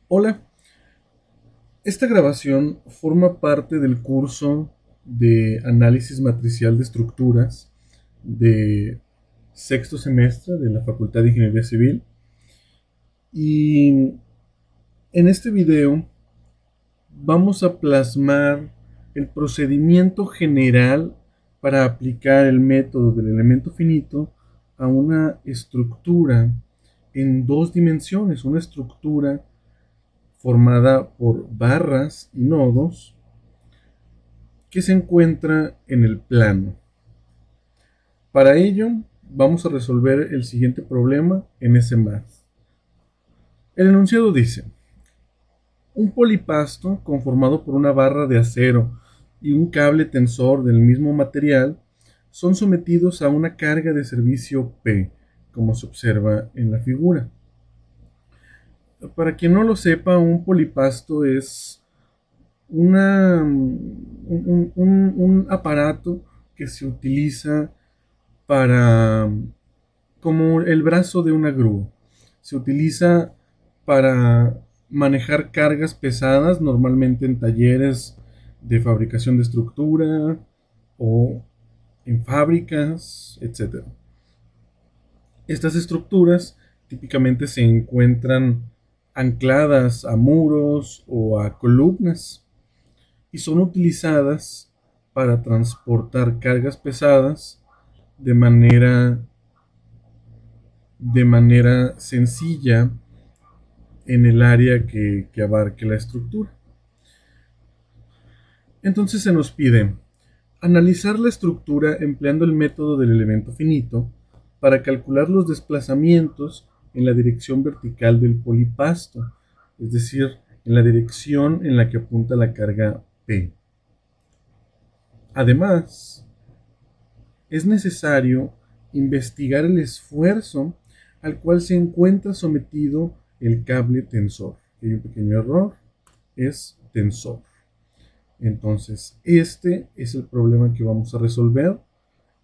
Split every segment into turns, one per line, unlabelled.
Hola, esta grabación forma parte del curso de análisis matricial de estructuras de sexto semestre de la Facultad de Ingeniería Civil y en este video vamos a plasmar el procedimiento general para aplicar el método del elemento finito a una estructura en dos dimensiones, una estructura formada por barras y nodos que se encuentra en el plano. Para ello, vamos a resolver el siguiente problema en ese math. El enunciado dice: un polipasto conformado por una barra de acero y un cable tensor del mismo material son sometidos a una carga de servicio P, como se observa en la figura. Para quien no lo sepa, un polipasto es un aparato que se utiliza para como el brazo de una grúa. Se utiliza para manejar cargas pesadas, normalmente en talleres de fabricación de estructura o en fábricas, etc. Estas estructuras típicamente se encuentran ancladas a muros o a columnas y son utilizadas para transportar cargas pesadas de manera sencilla en el área que abarque la estructura. Entonces se nos pide analizar la estructura empleando el método del elemento finito para calcular los desplazamientos en la dirección vertical del polipasto, es decir, en la dirección en la que apunta la carga P. Además, es necesario investigar el esfuerzo al cual se encuentra sometido el cable tensor. Hay un pequeño error, es tensor. Entonces, este es el problema que vamos a resolver.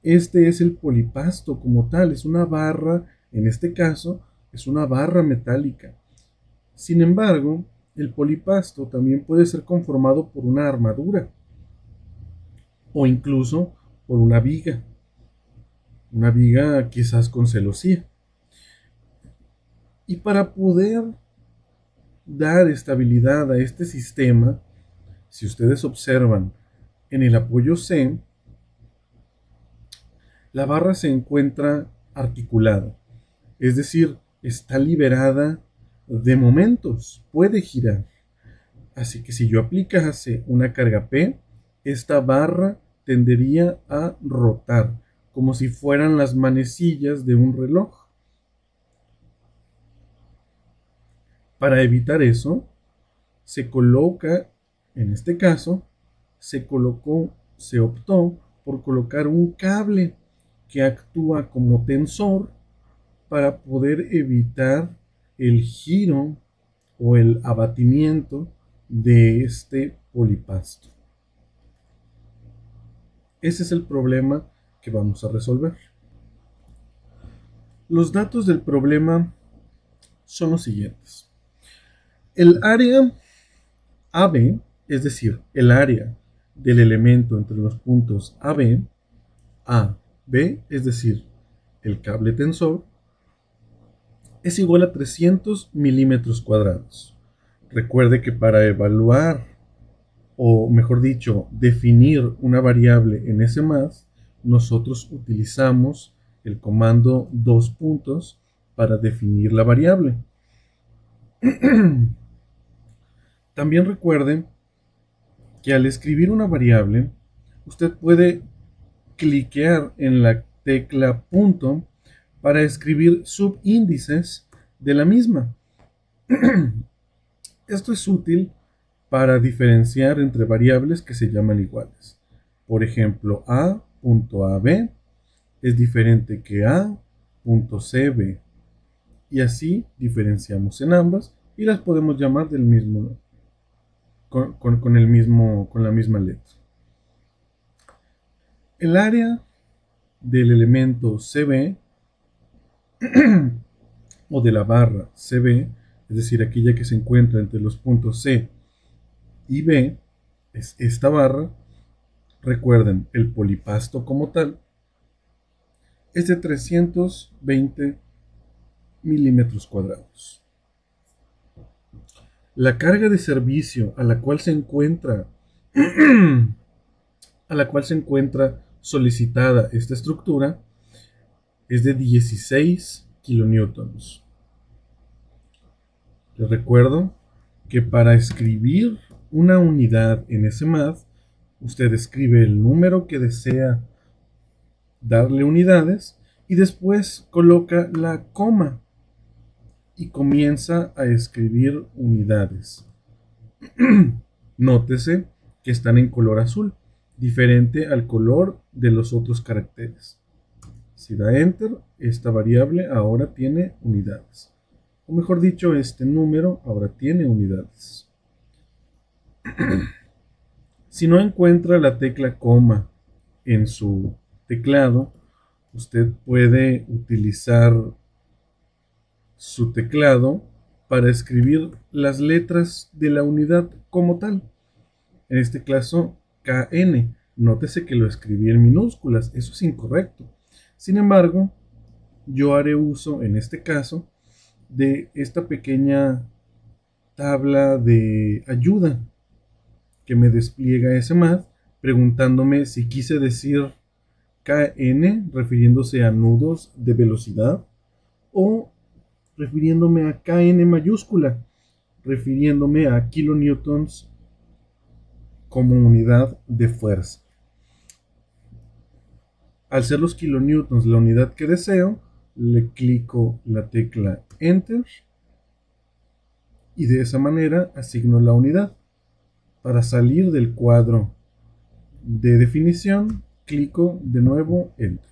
Este es el polipasto como tal, es una barra, en este caso, es una barra metálica. Sin embargo, el polipasto también puede ser conformado por una armadura o incluso por una viga quizás con celosía. Y para poder dar estabilidad a este sistema, si ustedes observan en el apoyo C, la barra se encuentra articulada, es decir, está liberada de momentos, puede girar. Así que si yo aplicase una carga P, esta barra tendería a rotar, como si fueran las manecillas de un reloj. Para evitar eso, se coloca, en este caso, se optó por colocar un cable que actúa como tensor para poder evitar el giro o el abatimiento de este polipasto. Ese es el problema que vamos a resolver. Los datos del problema son los siguientes. El área AB, es decir, el área del elemento entre los puntos AB, es decir, el cable tensor, es igual a 300 milímetros cuadrados. Recuerde que para evaluar, o mejor dicho, definir una variable en ese math, nosotros utilizamos el comando dos puntos para definir la variable. También recuerden que al escribir una variable, usted puede cliquear en la tecla punto para escribir subíndices de la misma. Esto es útil para diferenciar entre variables que se llaman iguales. Por ejemplo, a.ab es diferente que a.cb y así diferenciamos en ambas y las podemos llamar del mismo con la misma letra. El área del elemento CB o de la barra CB, es decir, aquella que se encuentra entre los puntos C y B, es esta barra. Recuerden, el polipasto como tal es de 320 milímetros cuadrados. La carga de servicio a la cual se encuentra solicitada esta estructura es de 16 kilonewtons. Les recuerdo que para escribir una unidad en SMAD, usted escribe el número que desea darle unidades y después coloca la coma y comienza a escribir unidades. Nótese que están en color azul, diferente al color de los otros caracteres. Si da Enter, esta variable ahora tiene unidades. O mejor dicho, este número ahora tiene unidades. Si no encuentra la tecla coma en su teclado, usted puede utilizar su teclado para escribir las letras de la unidad como tal. En este caso, KN. Nótese que lo escribí en minúsculas, eso es incorrecto. Sin embargo, yo haré uso en este caso de esta pequeña tabla de ayuda que me despliega SMAD, preguntándome si quise decir KN refiriéndose a nudos de velocidad o refiriéndome a KN mayúscula, refiriéndome a kilonewtons como unidad de fuerza. Al ser los kilonewtons la unidad que deseo, le clico la tecla Enter y de esa manera asigno la unidad. Para salir del cuadro de definición, clico de nuevo Enter.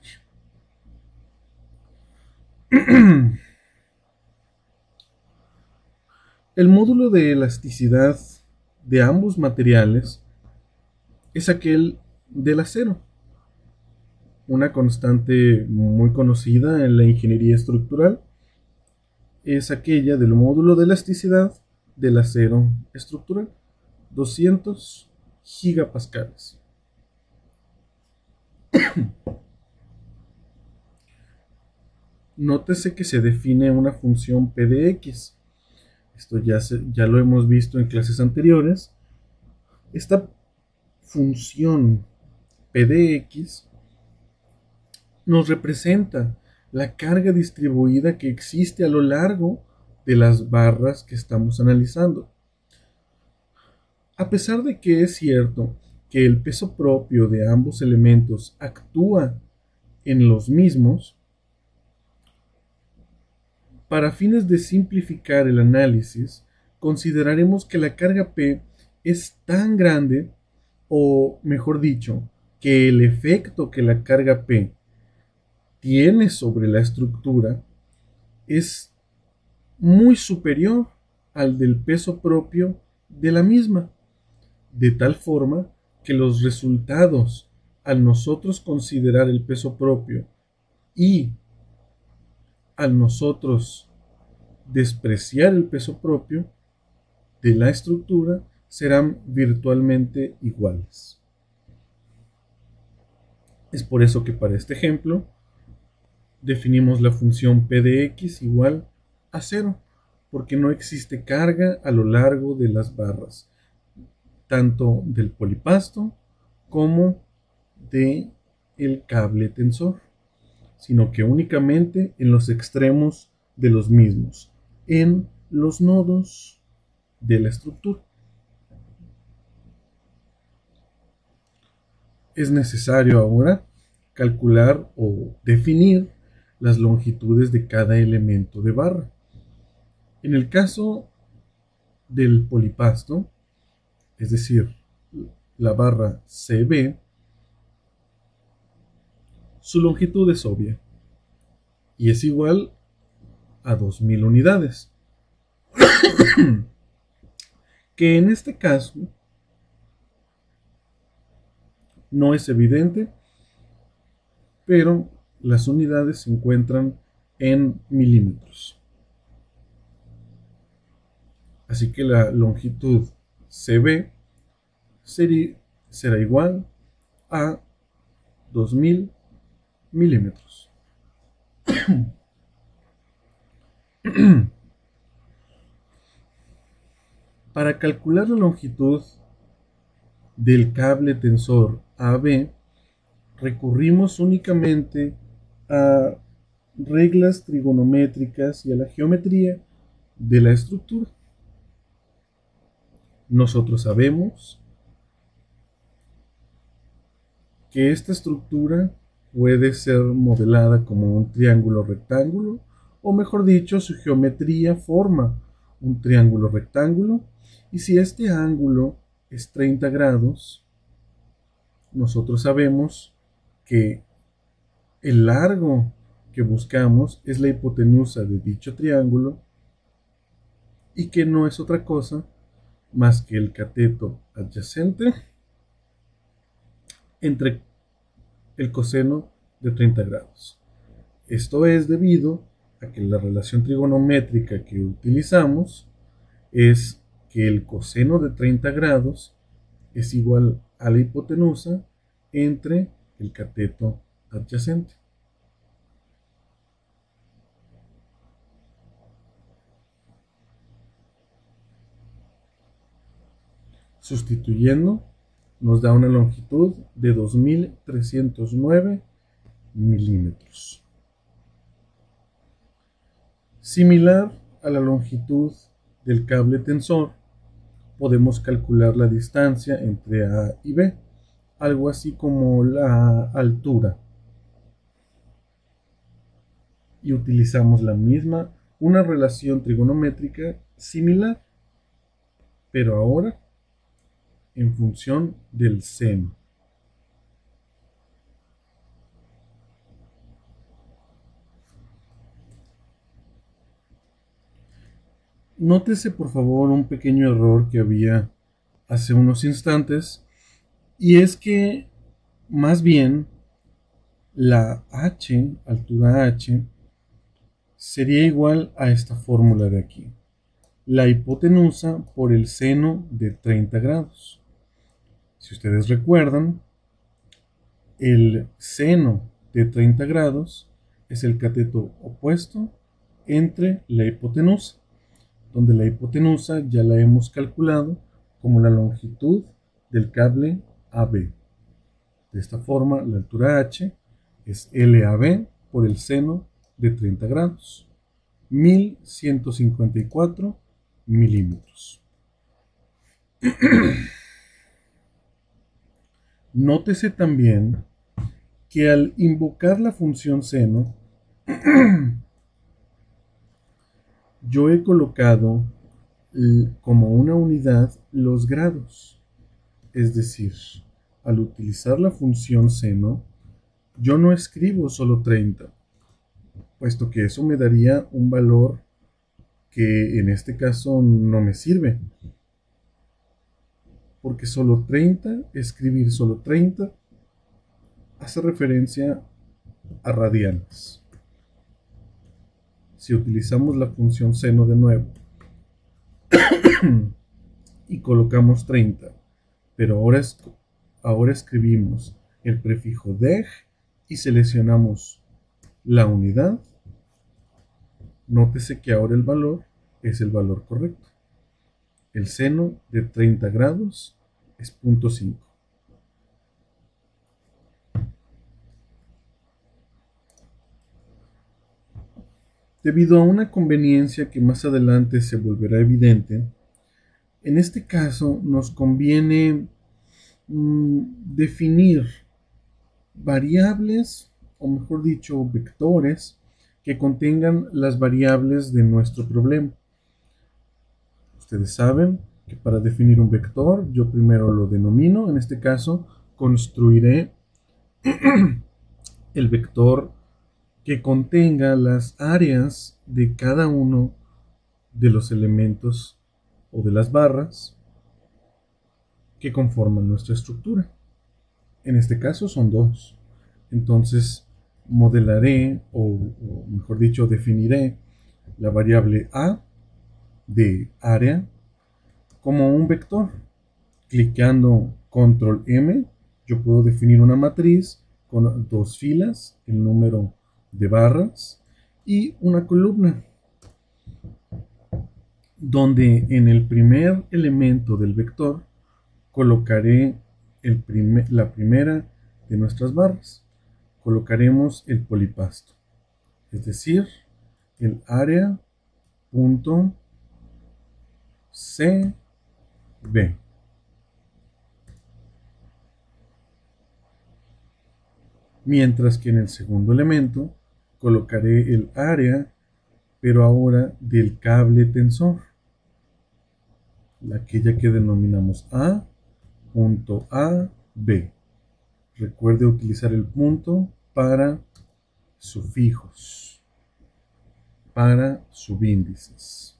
El módulo de elasticidad de ambos materiales es aquel del acero, una constante muy conocida en la ingeniería estructural. Es aquella del módulo de elasticidad del acero estructural, 200 gigapascales. Nótese que se define una función P de X. Esto ya lo hemos visto en clases anteriores. Esta función P de X nos representa la carga distribuida que existe a lo largo de las barras que estamos analizando. A pesar de que es cierto que el peso propio de ambos elementos actúa en los mismos, para fines de simplificar el análisis, consideraremos que la carga P es tan grande, o mejor dicho, que el efecto que la carga P tiene sobre la estructura es muy superior al del peso propio de la misma, de tal forma que los resultados, al nosotros considerar el peso propio y al nosotros despreciar el peso propio de la estructura, serán virtualmente iguales. Es por eso que para este ejemplo definimos la función P de X igual a 0, porque no existe carga a lo largo de las barras, tanto del polipasto como de el cable tensor, sino que únicamente en los extremos de los mismos, en los nodos de la estructura. Es necesario ahora calcular o definir las longitudes de cada elemento de barra. En el caso del polipasto, es decir, la barra CB, su longitud es obvia y es igual a 2000 unidades, que en este caso no es evidente, pero las unidades se encuentran en milímetros. Así que la longitud CB será igual a 2000 milímetros. Para calcular la longitud del cable tensor AB, recurrimos únicamente a reglas trigonométricas y a la geometría de la estructura. Nosotros sabemos que esta estructura puede ser modelada como un triángulo rectángulo, o mejor dicho, su geometría forma un triángulo rectángulo, y si este ángulo es 30 grados, nosotros sabemos que el largo que buscamos es la hipotenusa de dicho triángulo, y que no es otra cosa más que el cateto adyacente entre el coseno de 30 grados. Esto es debido a que la relación trigonométrica que utilizamos es que el coseno de 30 grados es igual a la hipotenusa entre el cateto adyacente. Sustituyendo, nos da una longitud de 2309 milímetros. Similar a la longitud del cable tensor, podemos calcular la distancia entre A y B, algo así como la altura. Y utilizamos una relación trigonométrica similar, pero ahora en función del seno. Nótese por favor un pequeño error que había hace unos instantes, y es que más bien la h, altura h, sería igual a esta fórmula de aquí. La hipotenusa por el seno de 30 grados. Si ustedes recuerdan, el seno de 30 grados es el cateto opuesto entre la hipotenusa, donde la hipotenusa ya la hemos calculado como la longitud del cable AB. De esta forma, la altura h es LAB por el seno de 30 grados, 1154 milímetros. Nótese también que al invocar la función seno, yo he colocado como una unidad los grados. Es decir, al utilizar la función seno, yo no escribo solo 30, puesto que eso me daría un valor que en este caso no me sirve. Porque solo 30, escribir solo 30, hace referencia a radianes. Si utilizamos la función seno de nuevo y colocamos 30, pero ahora escribimos el prefijo deg y seleccionamos la unidad, nótese que ahora el valor es el valor correcto. El seno de 30 grados es 0.5. Debido a una conveniencia que más adelante se volverá evidente, en este caso nos conviene definir variables, o mejor dicho, vectores, que contengan las variables de nuestro problema. Ustedes saben que para definir un vector, yo primero lo denomino. En este caso, construiré el vector que contenga las áreas de cada uno de los elementos o de las barras que conforman nuestra estructura. En este caso son dos. Entonces modelaré, o mejor dicho, definiré la variable A de área como un vector. Clicando control M, yo puedo definir una matriz con dos filas, el número de barras y una columna, donde en el primer elemento del vector colocaré la primera de nuestras barras. Colocaremos el polipasto, es decir, el área punto CB. Mientras que en el segundo elemento colocaré el área, pero ahora del cable tensor, aquella que denominamos A.AB. Recuerde utilizar el punto para sufijos, para subíndices.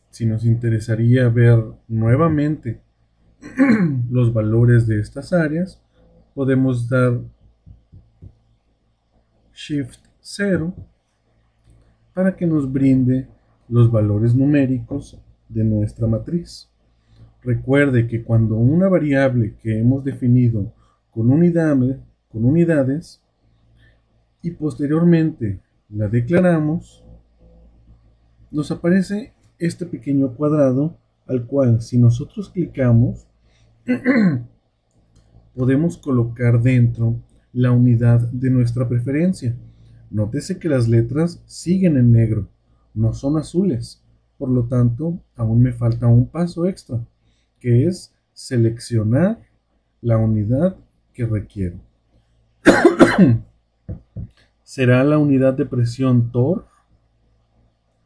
Si nos interesaría ver nuevamente los valores de estas áreas, podemos dar Shift 0 para que nos brinde los valores numéricos de nuestra matriz. Recuerde que cuando una variable que hemos definido con unidades y posteriormente la declaramos, nos aparece este pequeño cuadrado al cual, si nosotros clicamos, podemos colocar dentro la unidad de nuestra preferencia. Nótese que las letras siguen en negro, no son azules. Por lo tanto, aún me falta un paso extra, que es seleccionar la unidad que requiero. ¿Será la unidad de presión torr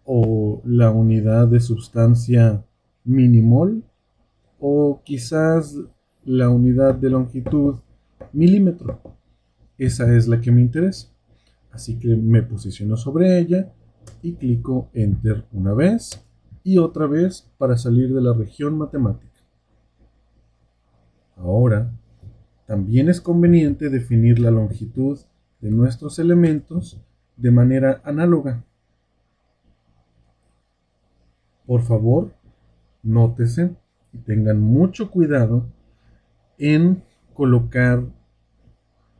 o la unidad de sustancia milimol o quizás la unidad de longitud milímetro? Esa es la que me interesa. Así que me posiciono sobre ella y clico Enter una vez y otra vez para salir de la región matemática. Ahora, también es conveniente definir la longitud de nuestros elementos de manera análoga. Por favor, nótese y tengan mucho cuidado en colocar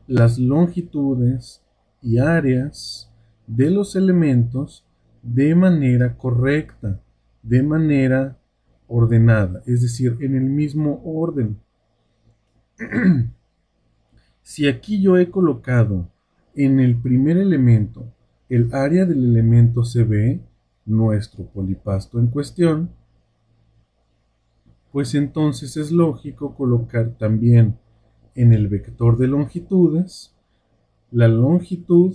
las longitudes y áreas de los elementos de manera correcta, de manera ordenada, es decir, en el mismo orden. Si aquí yo he colocado en el primer elemento el área del elemento CB, nuestro polipasto en cuestión, pues entonces es lógico colocar también en el vector de longitudes la longitud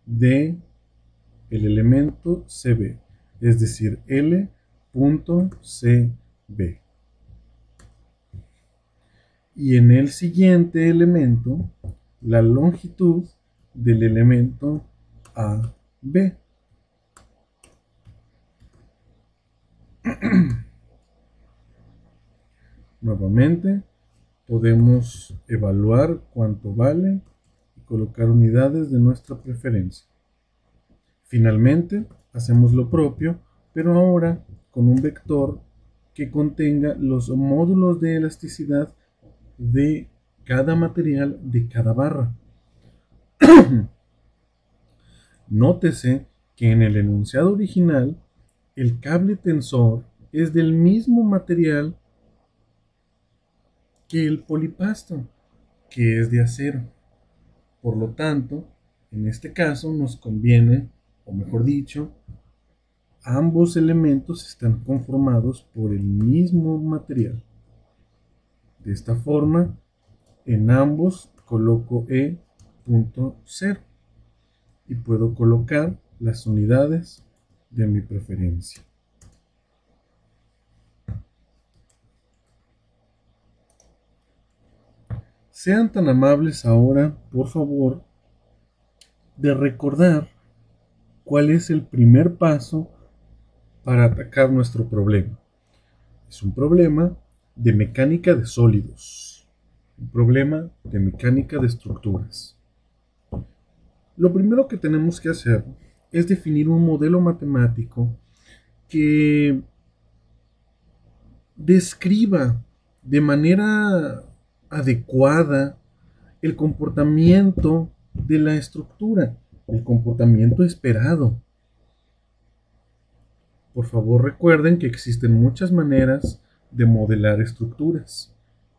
de el elemento CB, es decir, L.CB. Y en el siguiente elemento, la longitud del elemento AB. Nuevamente, podemos evaluar cuánto vale y colocar unidades de nuestra preferencia. Finalmente, hacemos lo propio, pero ahora con un vector que contenga los módulos de elasticidad de cada material de cada barra. Nótese que en el enunciado original el cable tensor es del mismo material que el polipasto, que es de acero. Por lo tanto, en este caso nos conviene, o mejor dicho, ambos elementos están conformados por el mismo material. De esta forma, en ambos coloco E.0 y puedo colocar las unidades de mi preferencia. Sean tan amables ahora, por favor, de recordar cuál es el primer paso para atacar nuestro problema. Es un problema de mecánica de sólidos, un problema de mecánica de estructuras. Lo primero que tenemos que hacer es definir un modelo matemático que describa de manera adecuada el comportamiento de la estructura, el comportamiento esperado. Por favor, recuerden que existen muchas maneras de modelar estructuras,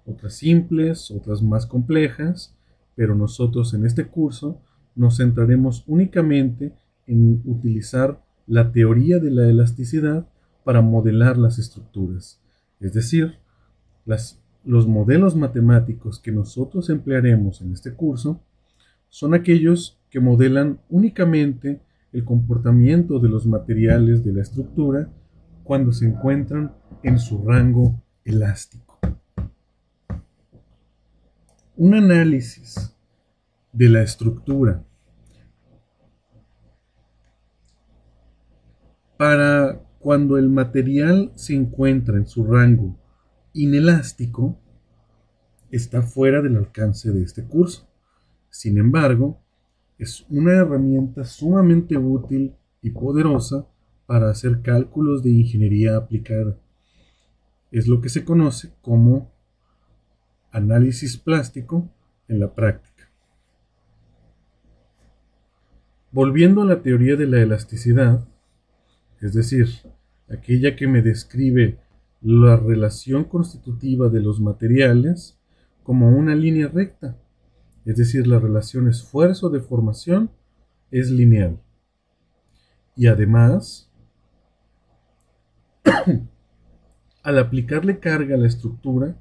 otras simples, otras más complejas, pero nosotros en este curso nos centraremos únicamente en utilizar la teoría de la elasticidad para modelar las estructuras. Es decir, los modelos matemáticos que nosotros emplearemos en este curso son aquellos que modelan únicamente el comportamiento de los materiales de la estructura cuando se encuentran en su rango elástico. Un análisis de la estructura para cuando el material se encuentra en su rango inelástico está fuera del alcance de este curso. Sin embargo, es una herramienta sumamente útil y poderosa para hacer cálculos de ingeniería aplicada. Es lo que se conoce como análisis plástico en la práctica. Volviendo a la teoría de la elasticidad, es decir, aquella que me describe la relación constitutiva de los materiales como una línea recta, es decir, la relación esfuerzo-deformación es lineal. Y además, al aplicarle carga a la estructura,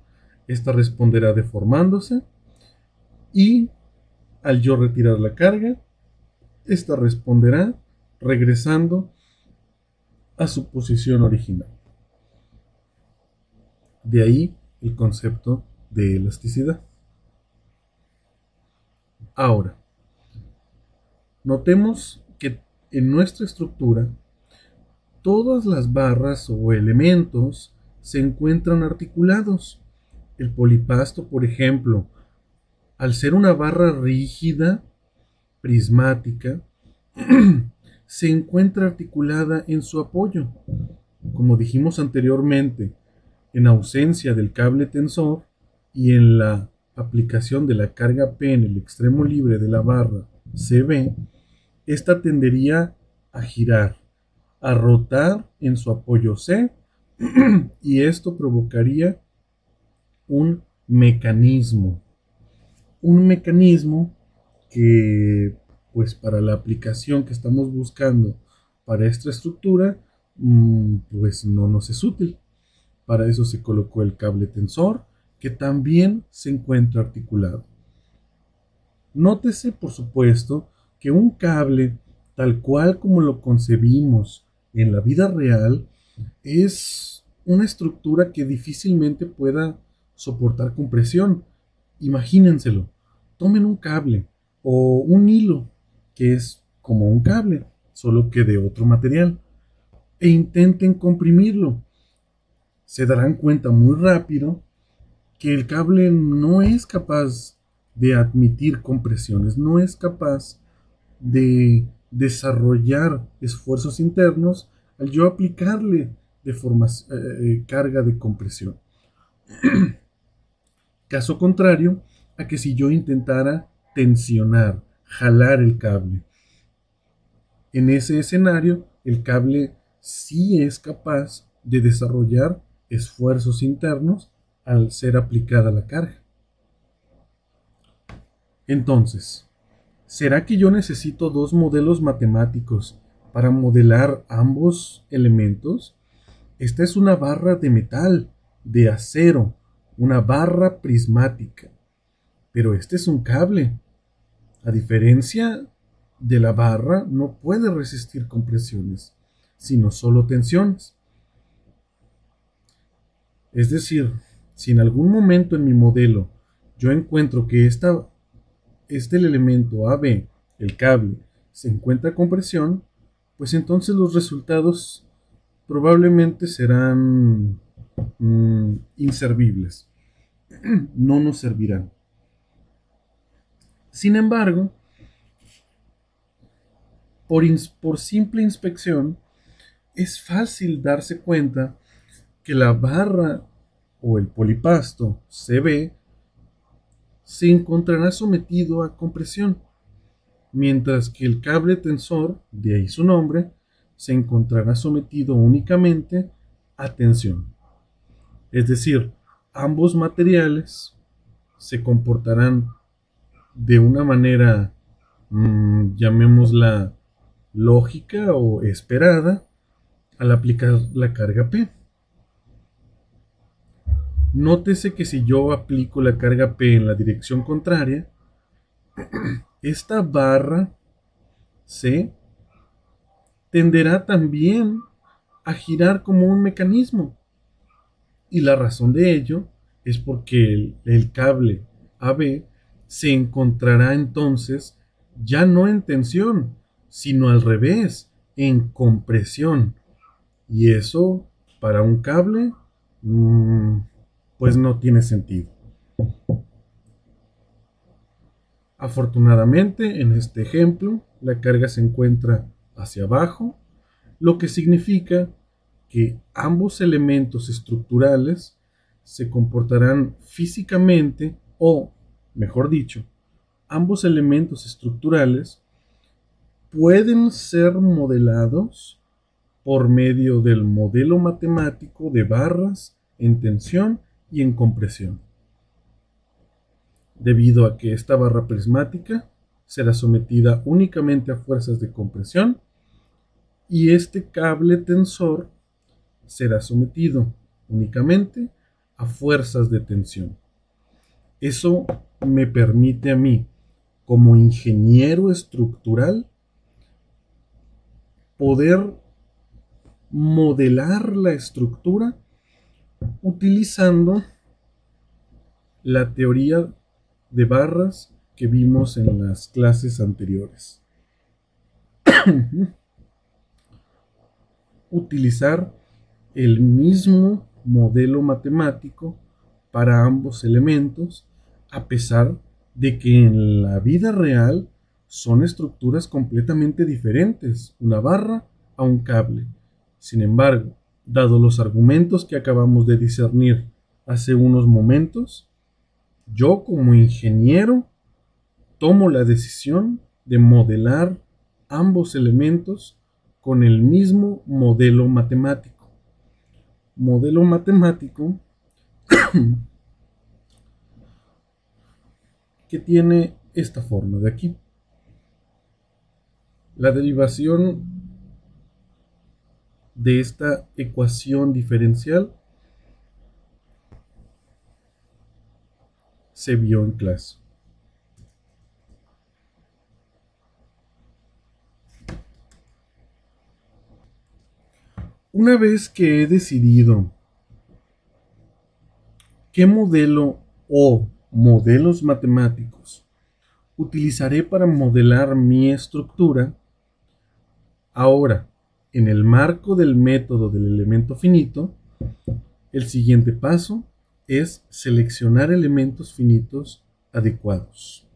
esta responderá deformándose y al yo retirar la carga, esta responderá regresando a su posición original. De ahí el concepto de elasticidad. Ahora, notemos que en nuestra estructura todas las barras o elementos se encuentran articulados. El polipasto, por ejemplo, al ser una barra rígida, prismática, se encuentra articulada en su apoyo. Como dijimos anteriormente, en ausencia del cable tensor y en la aplicación de la carga P en el extremo libre de la barra CB, esta tendería a girar, a rotar en su apoyo C, y esto provocaría un mecanismo. Un mecanismo que, pues para la aplicación que estamos buscando para esta estructura, pues no nos es útil. Para eso se colocó el cable tensor, que también se encuentra articulado. Nótese, por supuesto, que un cable, tal cual como lo concebimos en la vida real, es una estructura que difícilmente pueda soportar compresión. Imagínenselo. Tomen un cable o un hilo, que es como un cable, solo que de otro material, e intenten comprimirlo. Se darán cuenta muy rápido que el cable no es capaz de admitir compresiones, no es capaz de desarrollar esfuerzos internos al yo aplicarle carga de compresión. Caso contrario a que si yo intentara tensionar, jalar el cable. En ese escenario, el cable sí es capaz de desarrollar esfuerzos internos al ser aplicada la carga. Entonces, ¿será que yo necesito dos modelos matemáticos para modelar ambos elementos? Esta es una barra de metal, de acero, una barra prismática. Pero este es un cable. A diferencia de la barra, no puede resistir compresiones, sino solo tensiones. Es decir, si en algún momento en mi modelo yo encuentro que el elemento AB, el cable, se encuentra con presión, pues entonces los resultados probablemente serán inservibles. No nos servirán. Sin embargo, por simple inspección, es fácil darse cuenta que la barra o el polipasto CB se encontrará sometido a compresión, mientras que el cable tensor, de ahí su nombre, se encontrará sometido únicamente a tensión. Es decir, ambos materiales se comportarán de una manera, llamémosla lógica o esperada, al aplicar la carga P. Nótese que si yo aplico la carga P en la dirección contraria, esta barra C tenderá también a girar como un mecanismo. Y la razón de ello es porque el cable AB se encontrará entonces ya no en tensión, sino al revés, en compresión. Y eso para un cable, pues no tiene sentido. Afortunadamente, en este ejemplo, la carga se encuentra hacia abajo, lo que significa que ambos elementos estructurales se comportarán físicamente, o, mejor dicho, ambos elementos estructurales pueden ser modelados por medio del modelo matemático de barras en tensión y en compresión, debido a que esta barra prismática será sometida únicamente a fuerzas de compresión y este cable tensor será sometido únicamente a fuerzas de tensión. Eso me permite a mí, como ingeniero estructural, poder modelar la estructura utilizando la teoría de barras que vimos en las clases anteriores. Utilizar el mismo modelo matemático para ambos elementos, a pesar de que en la vida real son estructuras completamente diferentes, una barra a un cable. Sin embargo, dado los argumentos que acabamos de discernir hace unos momentos, yo como ingeniero tomo la decisión de modelar ambos elementos con el mismo modelo matemático. Modelo matemático que tiene esta forma de aquí. La derivación de esta ecuación diferencial se vio en clase. Una vez que he decidido qué modelo o modelos matemáticos utilizaré para modelar mi estructura, ahora, en el marco del método del elemento finito, el siguiente paso es seleccionar elementos finitos adecuados.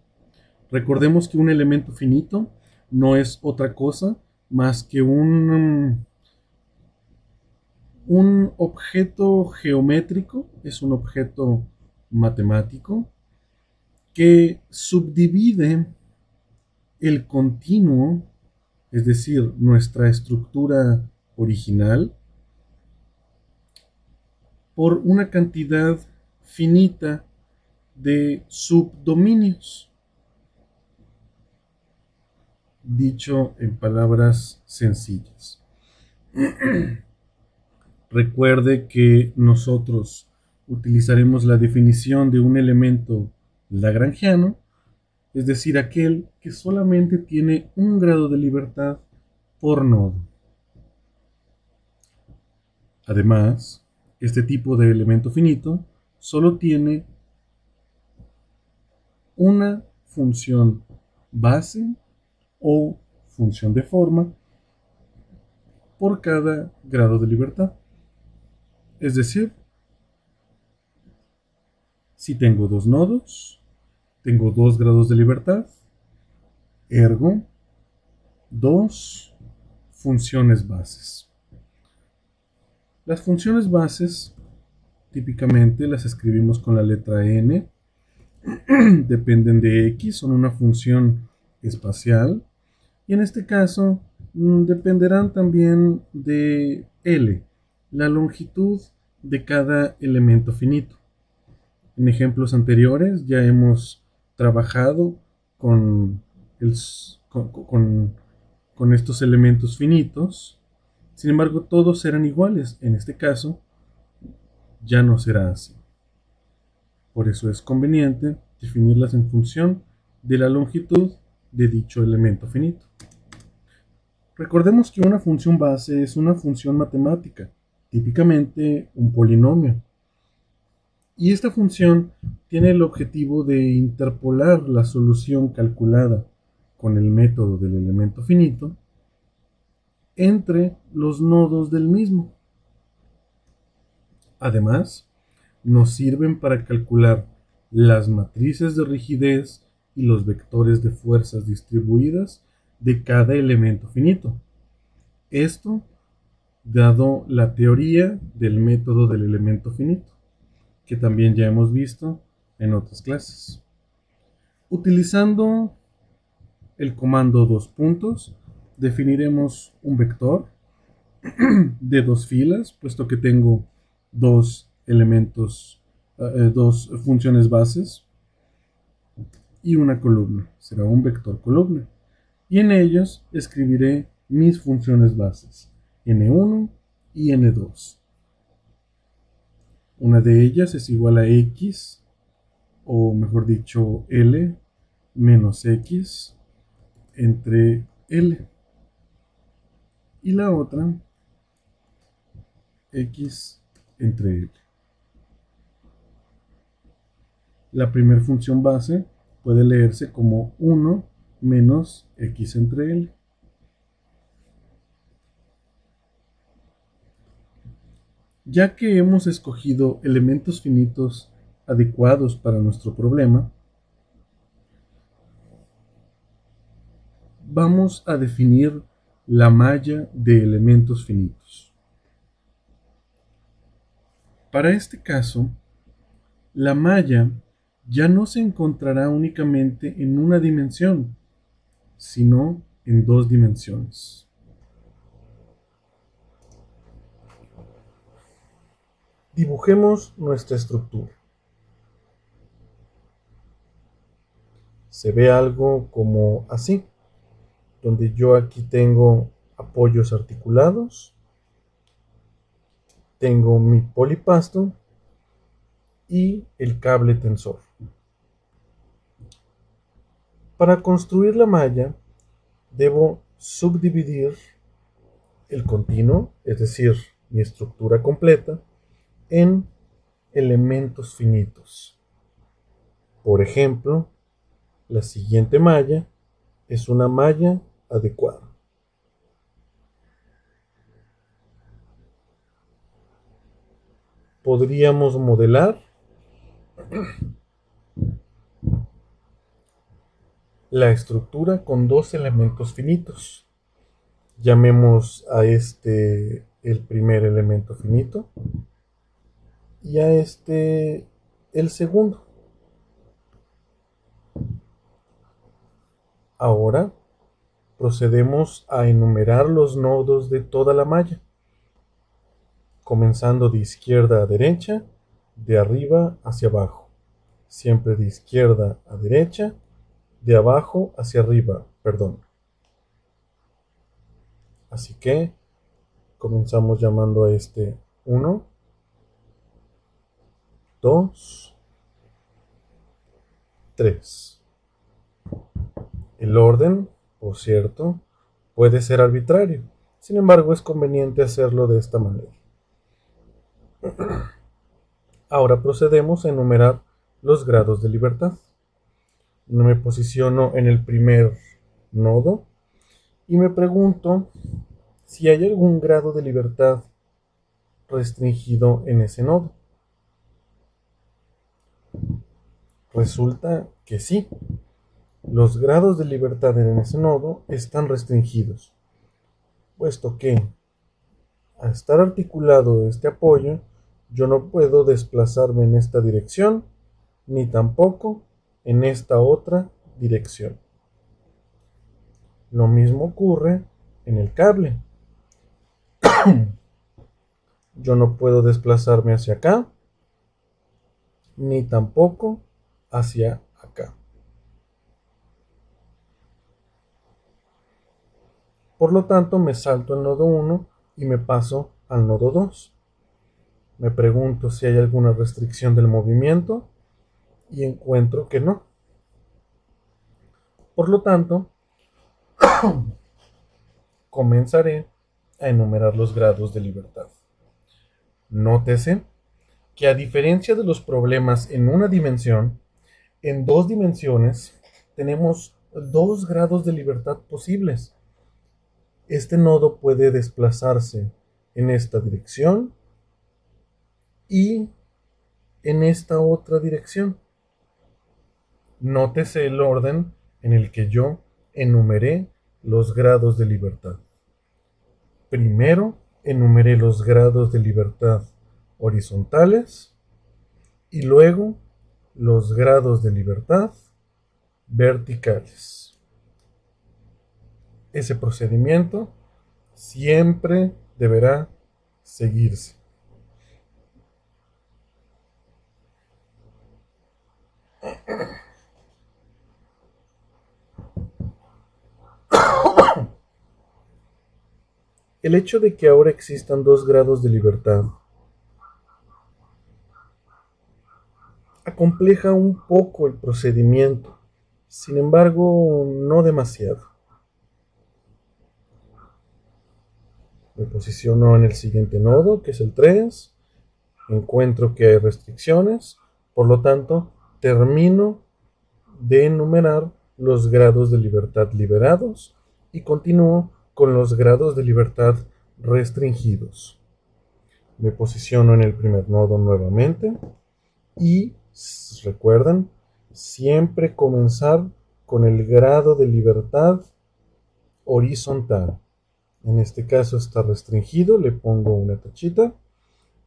Recordemos que un elemento finito no es otra cosa más que un objeto geométrico, es un objeto matemático que subdivide el continuo, es decir, nuestra estructura original, por una cantidad finita de subdominios. Dicho en palabras sencillas. Recuerde que nosotros utilizaremos la definición de un elemento lagrangiano, es decir, aquel que solamente tiene un grado de libertad por nodo. Además, este tipo de elemento finito solo tiene una función base o función de forma por cada grado de libertad. Es decir, si tengo dos nodos, tengo dos grados de libertad, ergo, dos funciones bases. Las funciones bases típicamente las escribimos con la letra n, dependen de x, son una función espacial, y en este caso dependerán también de L, la longitud de cada elemento finito. En ejemplos anteriores ya hemos trabajado con, el, con estos elementos finitos. Sin embargo, todos serán iguales. En este caso, ya no será así. Por eso es conveniente definirlas en función de la longitud de dicho elemento finito. Recordemos que una función base es una función matemática, típicamente un polinomio. Y esta función tiene el objetivo de interpolar la solución calculada con el método del elemento finito entre los nodos del mismo. Además, nos sirven para calcular las matrices de rigidez y los vectores de fuerzas distribuidas de cada elemento finito. Esto dado la teoría del método del elemento finito, que también ya hemos visto en otras clases. Utilizando el comando dos puntos, definiremos un vector de dos filas, puesto que tengo dos elementos, dos funciones bases, y una columna. Será un vector columna. Y en ellos escribiré mis funciones bases, n1 y n2. Una de ellas es igual a x, o mejor dicho, L menos x entre L. Y la otra, x entre L. La primera función base puede leerse como 1 menos x entre L. Ya que hemos escogido elementos finitos adecuados para nuestro problema, vamos a definir la malla de elementos finitos. Para este caso, la malla ya no se encontrará únicamente en una dimensión, sino en dos dimensiones. Dibujemos nuestra estructura. Se ve algo como así, donde yo aquí tengo apoyos articulados, tengo mi polipasto y el cable tensor. Para construir la malla, debo subdividir el continuo, es decir, mi estructura completa, en elementos finitos. Por ejemplo, la siguiente malla es una malla adecuada. Podríamos modelar la estructura con dos elementos finitos. Llamemos a este el primer elemento finito y a este el segundo. Ahora procedemos a enumerar los nodos de toda la malla, comenzando de izquierda a derecha, de arriba hacia abajo, siempre de izquierda a derecha, de abajo hacia arriba, perdón. Así que comenzamos llamando a este 1, 2, 3. El orden, por cierto, puede ser arbitrario. Sin embargo, es conveniente hacerlo de esta manera. Ahora procedemos a enumerar los grados de libertad. Me posiciono en el primer nodo y me pregunto si hay algún grado de libertad restringido en ese nodo. Resulta que sí. Los grados de libertad en ese nodo están restringidos, puesto que al estar articulado este apoyo, yo no puedo desplazarme en esta dirección, ni tampoco en esta otra dirección. Lo mismo ocurre en el cable. Yo no puedo desplazarme hacia acá, ni tampoco hacia acá. Por lo tanto, me salto el nodo 1 y me paso al nodo 2. Me pregunto si hay alguna restricción del movimiento y encuentro que no. Por lo tanto, comenzaré a enumerar los grados de libertad. Nótese que a diferencia de los problemas en una dimensión, en dos dimensiones tenemos dos grados de libertad posibles. Este nodo puede desplazarse en esta dirección y en esta otra dirección. Nótese el orden en el que yo enumeré los grados de libertad. Primero enumeré los grados de libertad horizontales y luego los grados de libertad verticales. Ese procedimiento siempre deberá seguirse. El hecho de que ahora existan dos grados de libertad acompleja un poco el procedimiento, sin embargo, no demasiado. Me posiciono en el siguiente nodo, que es el 3, encuentro que hay restricciones, por lo tanto, termino de enumerar los grados de libertad liberados y continúo con los grados de libertad restringidos. Me posiciono en el primer nodo nuevamente y recuerden siempre comenzar con el grado de libertad horizontal. En este caso está restringido, le pongo una tachita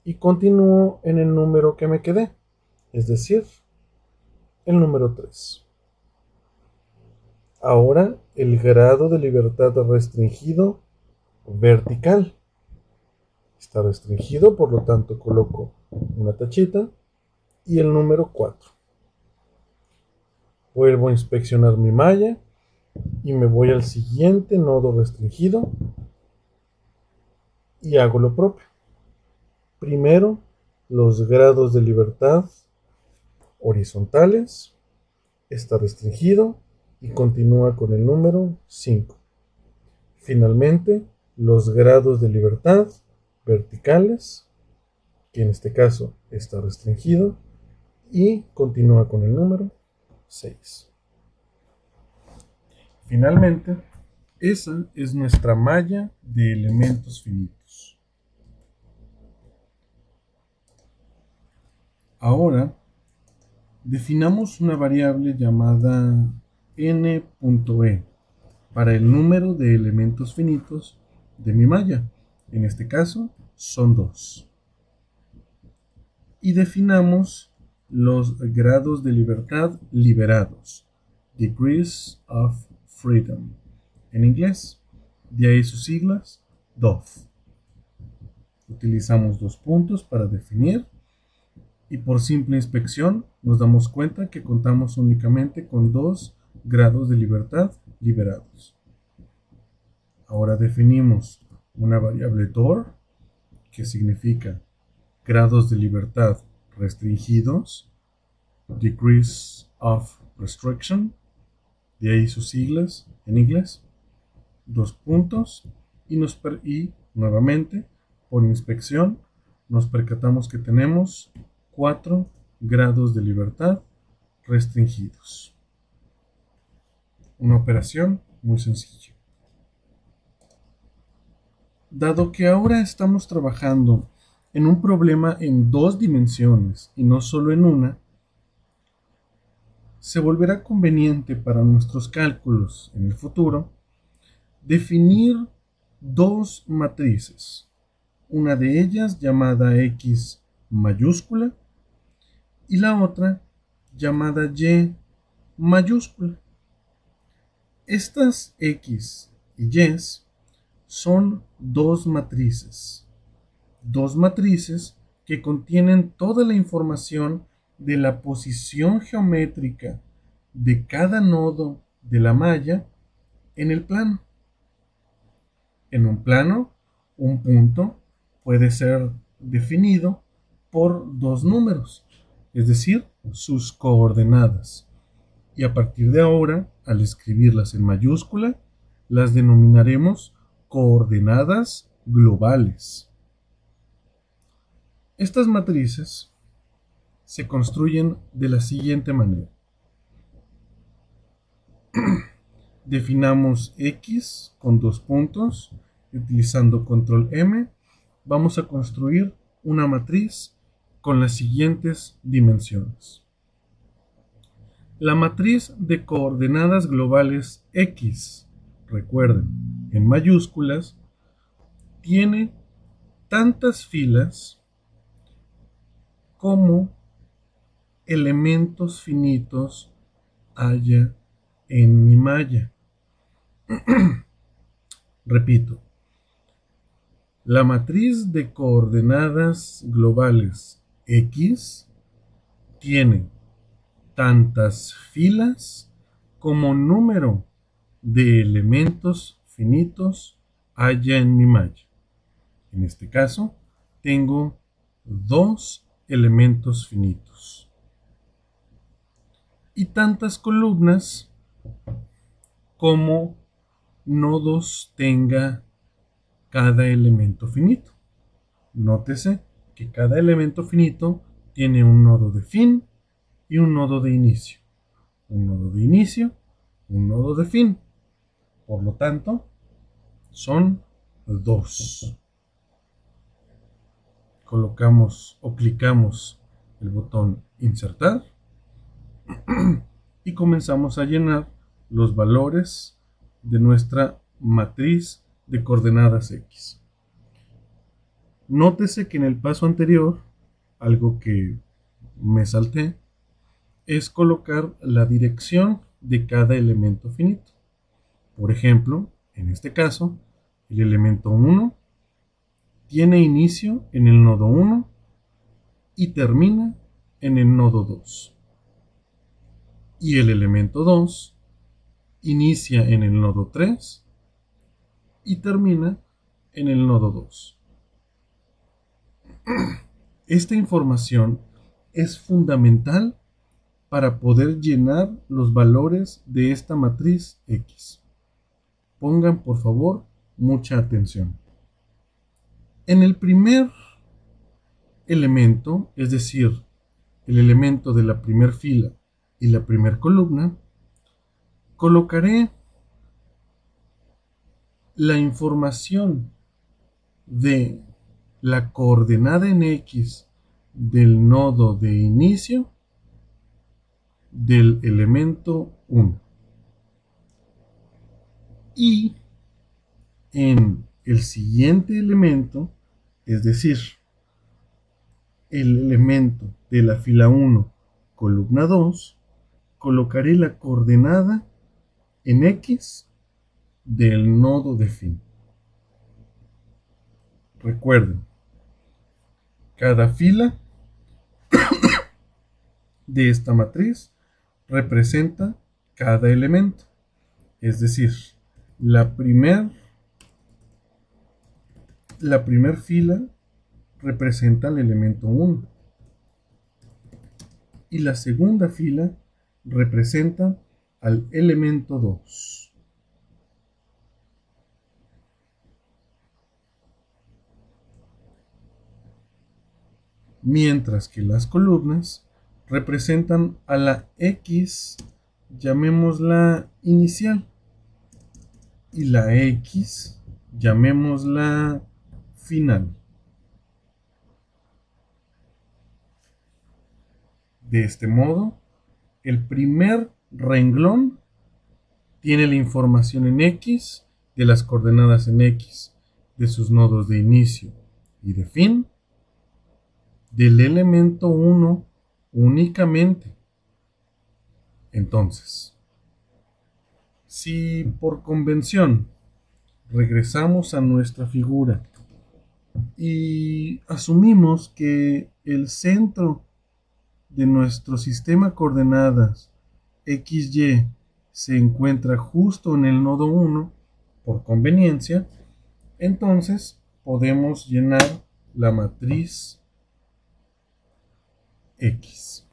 y continúo en el número que me quedé, es decir, el número 3. Ahora el grado de libertad restringido vertical. Está restringido, por lo tanto coloco una tachita y el número 4. Vuelvo a inspeccionar mi malla y me voy al siguiente nodo restringido y hago lo propio. Primero, los grados de libertad horizontales. Está restringido y continúa con el número 5. Finalmente, los grados de libertad verticales, que en este caso está restringido, y continúa con el número 6. Finalmente, esa es nuestra malla de elementos finitos. Ahora, definamos una variable llamada n.e para el número de elementos finitos de mi malla. En este caso, son 2. Y definamos los grados de libertad liberados, Degrees of Freedom, en inglés, de ahí sus siglas, DOF. Utilizamos 2 puntos para definir y por simple inspección nos damos cuenta que contamos únicamente con 2 grados de libertad liberados. Ahora definimos una variable DOR, que significa grados de libertad restringidos, Degrees of Restriction, de ahí sus siglas en inglés, 2 puntos, y nuevamente, por inspección, nos percatamos que tenemos 4 grados de libertad restringidos. Una operación muy sencilla. Dado que ahora estamos trabajando en un problema en 2 dimensiones y no solo en una, se volverá conveniente para nuestros cálculos en el futuro definir 2 matrices, una de ellas llamada X mayúscula y la otra llamada Y mayúscula. Estas X y Y son dos matrices que contienen toda la información de la posición geométrica de cada nodo de la malla en el plano. En un plano, un punto puede ser definido por dos números, es decir, sus coordenadas. Y a partir de ahora, al escribirlas en mayúscula, las denominaremos coordenadas globales. Estas matrices se construyen de la siguiente manera. Definamos X con dos puntos y utilizando control M vamos a construir una matriz con las siguientes dimensiones. La matriz de coordenadas globales X, recuerden, en mayúsculas, tiene tantas filas como elementos finitos haya en mi malla. Repito, la matriz de coordenadas globales X tiene tantas filas como número de elementos finitos haya en mi malla. En este caso, tengo dos elementos finitos. Y tantas columnas como nodos tenga cada elemento finito. Nótese que cada elemento finito tiene un nodo de fin y un nodo de inicio. Un nodo de inicio, un nodo de fin. Por lo tanto, son dos. Colocamos o clicamos el botón insertar y comenzamos a llenar los valores de nuestra matriz de coordenadas X. Nótese que en el paso anterior, algo que me salté, es colocar la dirección de cada elemento finito. Por ejemplo, en este caso, el elemento 1 tiene inicio en el nodo 1 y termina en el nodo 2. Y el elemento 2 inicia en el nodo 3 y termina en el nodo 2. Esta información es fundamental para poder llenar los valores de esta matriz X. Pongan por favor mucha atención. En el primer elemento, es decir, el elemento de la primera fila y la primera columna, colocaré la información de la coordenada en X del nodo de inicio del elemento 1. Y en el siguiente elemento, es decir, el elemento de la fila 1, columna 2, colocaré la coordenada en X del nodo de fin. Recuerden, cada fila de esta matriz representa cada elemento. Es decir, la primer fila representa el elemento 1 y la segunda fila representa al elemento 2. Mientras que las columnas representan a la X, llamémosla inicial, y la X, llamémosla final. De este modo, el primer renglón tiene la información en X de las coordenadas en X de sus nodos de inicio y de fin del elemento 1 únicamente. Entonces, si por convención regresamos a nuestra figura y asumimos que el centro de nuestro sistema de coordenadas XY se encuentra justo en el nodo 1, por conveniencia, entonces podemos llenar la matriz X.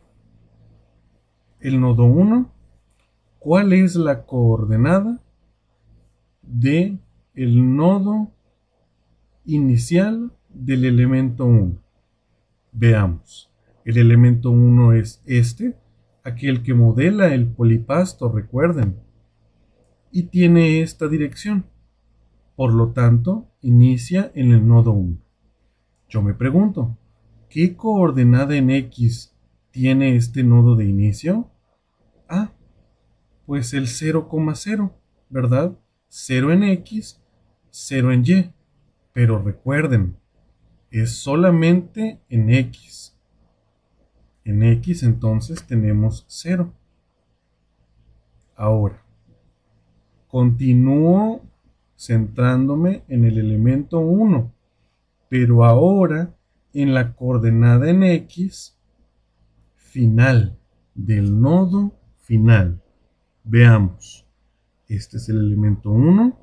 El nodo 1, ¿cuál es la coordenada de el nodo inicial del elemento 1? Veamos. El elemento 1 es este, aquel que modela el polipasto, recuerden, y tiene esta dirección. Por lo tanto, inicia en el nodo 1. Yo me pregunto, ¿qué coordenada en X tiene este nodo de inicio? Ah, pues el 0,0, ¿verdad? 0 en X, 0 en Y. Pero recuerden, es solamente en X. En X entonces tenemos 0. Ahora, continúo centrándome en el elemento 1, pero ahora en la coordenada en X final, del nodo final. Veamos, este es el elemento 1,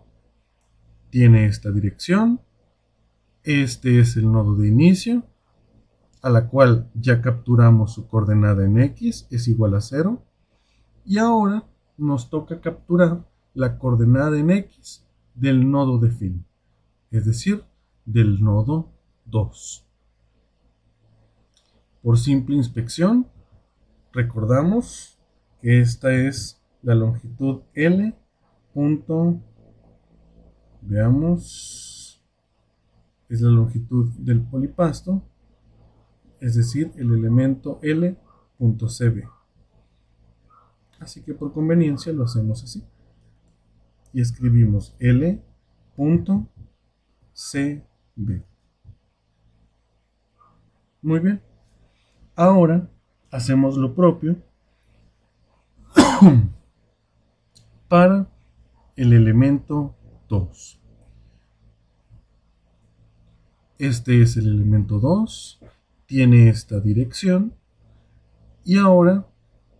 tiene esta dirección, este es el nodo de inicio, a la cual ya capturamos su coordenada en X, es igual a 0, y ahora nos toca capturar la coordenada en X del nodo de fin, es decir, del nodo 2. Por simple inspección, recordamos que esta es la longitud L. Veamos, es la longitud del polipasto, es decir, el elemento L.cb. Así que por conveniencia lo hacemos así. Y escribimos L.cb. Muy bien. Ahora hacemos lo propio para el elemento 2. Este es el elemento 2, tiene esta dirección y ahora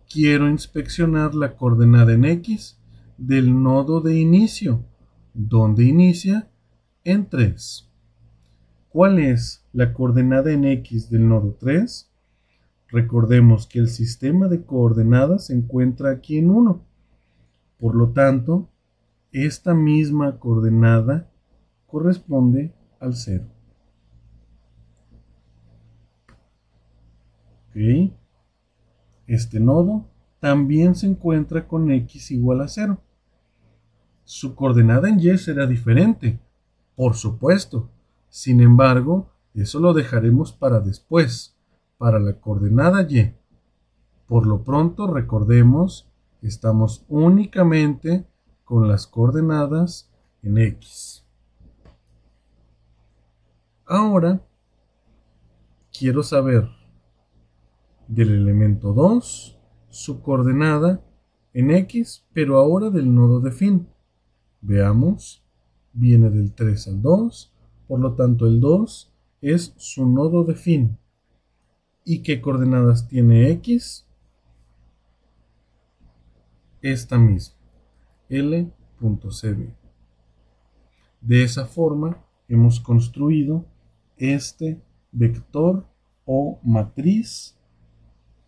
quiero inspeccionar la coordenada en X del nodo de inicio, donde inicia en 3. ¿Cuál es la coordenada en X del nodo 3? Recordemos que el sistema de coordenadas se encuentra aquí en 1. Por lo tanto, esta misma coordenada corresponde al 0. ¿Ok? Este nodo también se encuentra con X igual a 0. Su coordenada en Y será diferente, por supuesto. Sin embargo, eso lo dejaremos para después, para la coordenada Y. Por lo pronto, recordemos que estamos únicamente con las coordenadas en X. Ahora, quiero saber del elemento 2, su coordenada en X, pero ahora del nodo de fin. Veamos, viene del 3 al 2, por lo tanto el 2 es su nodo de fin. ¿Y qué coordenadas tiene X? Esta misma, L.cb. De esa forma hemos construido este vector o matriz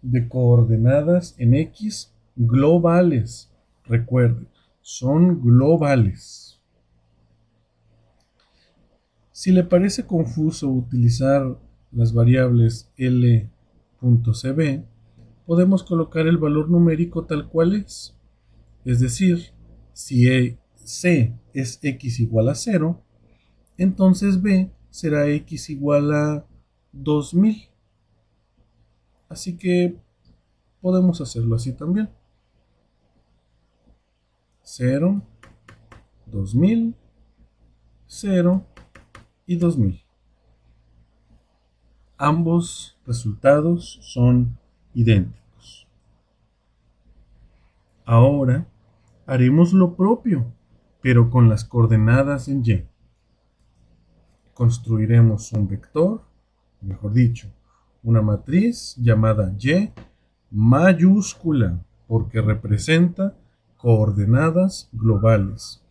de coordenadas en X globales. Recuerden, son globales. Si le parece confuso utilizar las variables L.cb, podemos colocar el valor numérico tal cual es. Es decir, si C es X igual a 0, entonces B será X igual a 2000. Así que podemos hacerlo así también. 0, 2000, 0 y 2000. Ambos resultados son idénticos. Ahora haremos lo propio, pero con las coordenadas en Y. Construiremos un vector, mejor dicho, una matriz llamada Y mayúscula, porque representa coordenadas globales.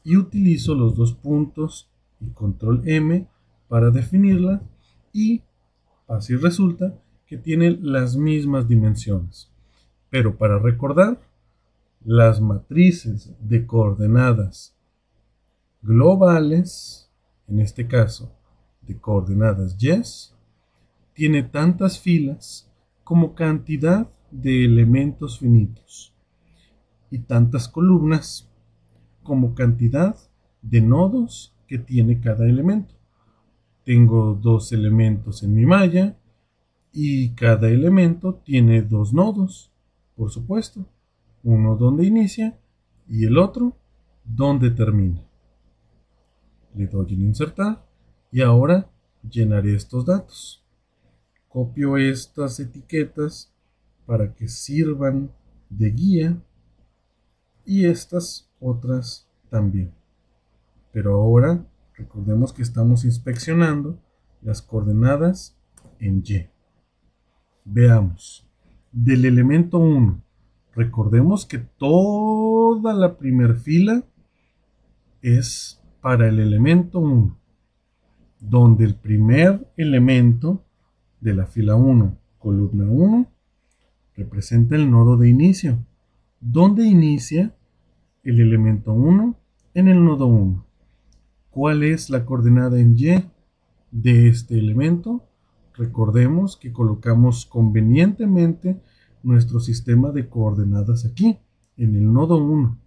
Y utilizo los dos puntos y control M para definirla, y así resulta que tiene las mismas dimensiones. Pero para recordar, las matrices de coordenadas globales, en este caso de coordenadas Y, tiene tantas filas como cantidad de elementos finitos y tantas columnas como cantidad de nodos que tiene cada elemento. Tengo dos elementos en mi malla y cada elemento tiene dos nodos, por supuesto, uno donde inicia y el otro donde termina. Le doy en insertar y ahora llenaré estos datos. Copio estas etiquetas para que sirvan de guía y estas otras también. Pero ahora recordemos que estamos inspeccionando las coordenadas en Y. Veamos. Del elemento 1, recordemos que toda la primera fila es para el elemento 1, donde el primer elemento de la fila 1, columna 1, representa el nodo de inicio, donde inicia el elemento 1 en el nodo 1. ¿Cuál es la coordenada en Y de este elemento? Recordemos que colocamos convenientemente nuestro sistema de coordenadas aquí, en el nodo 1.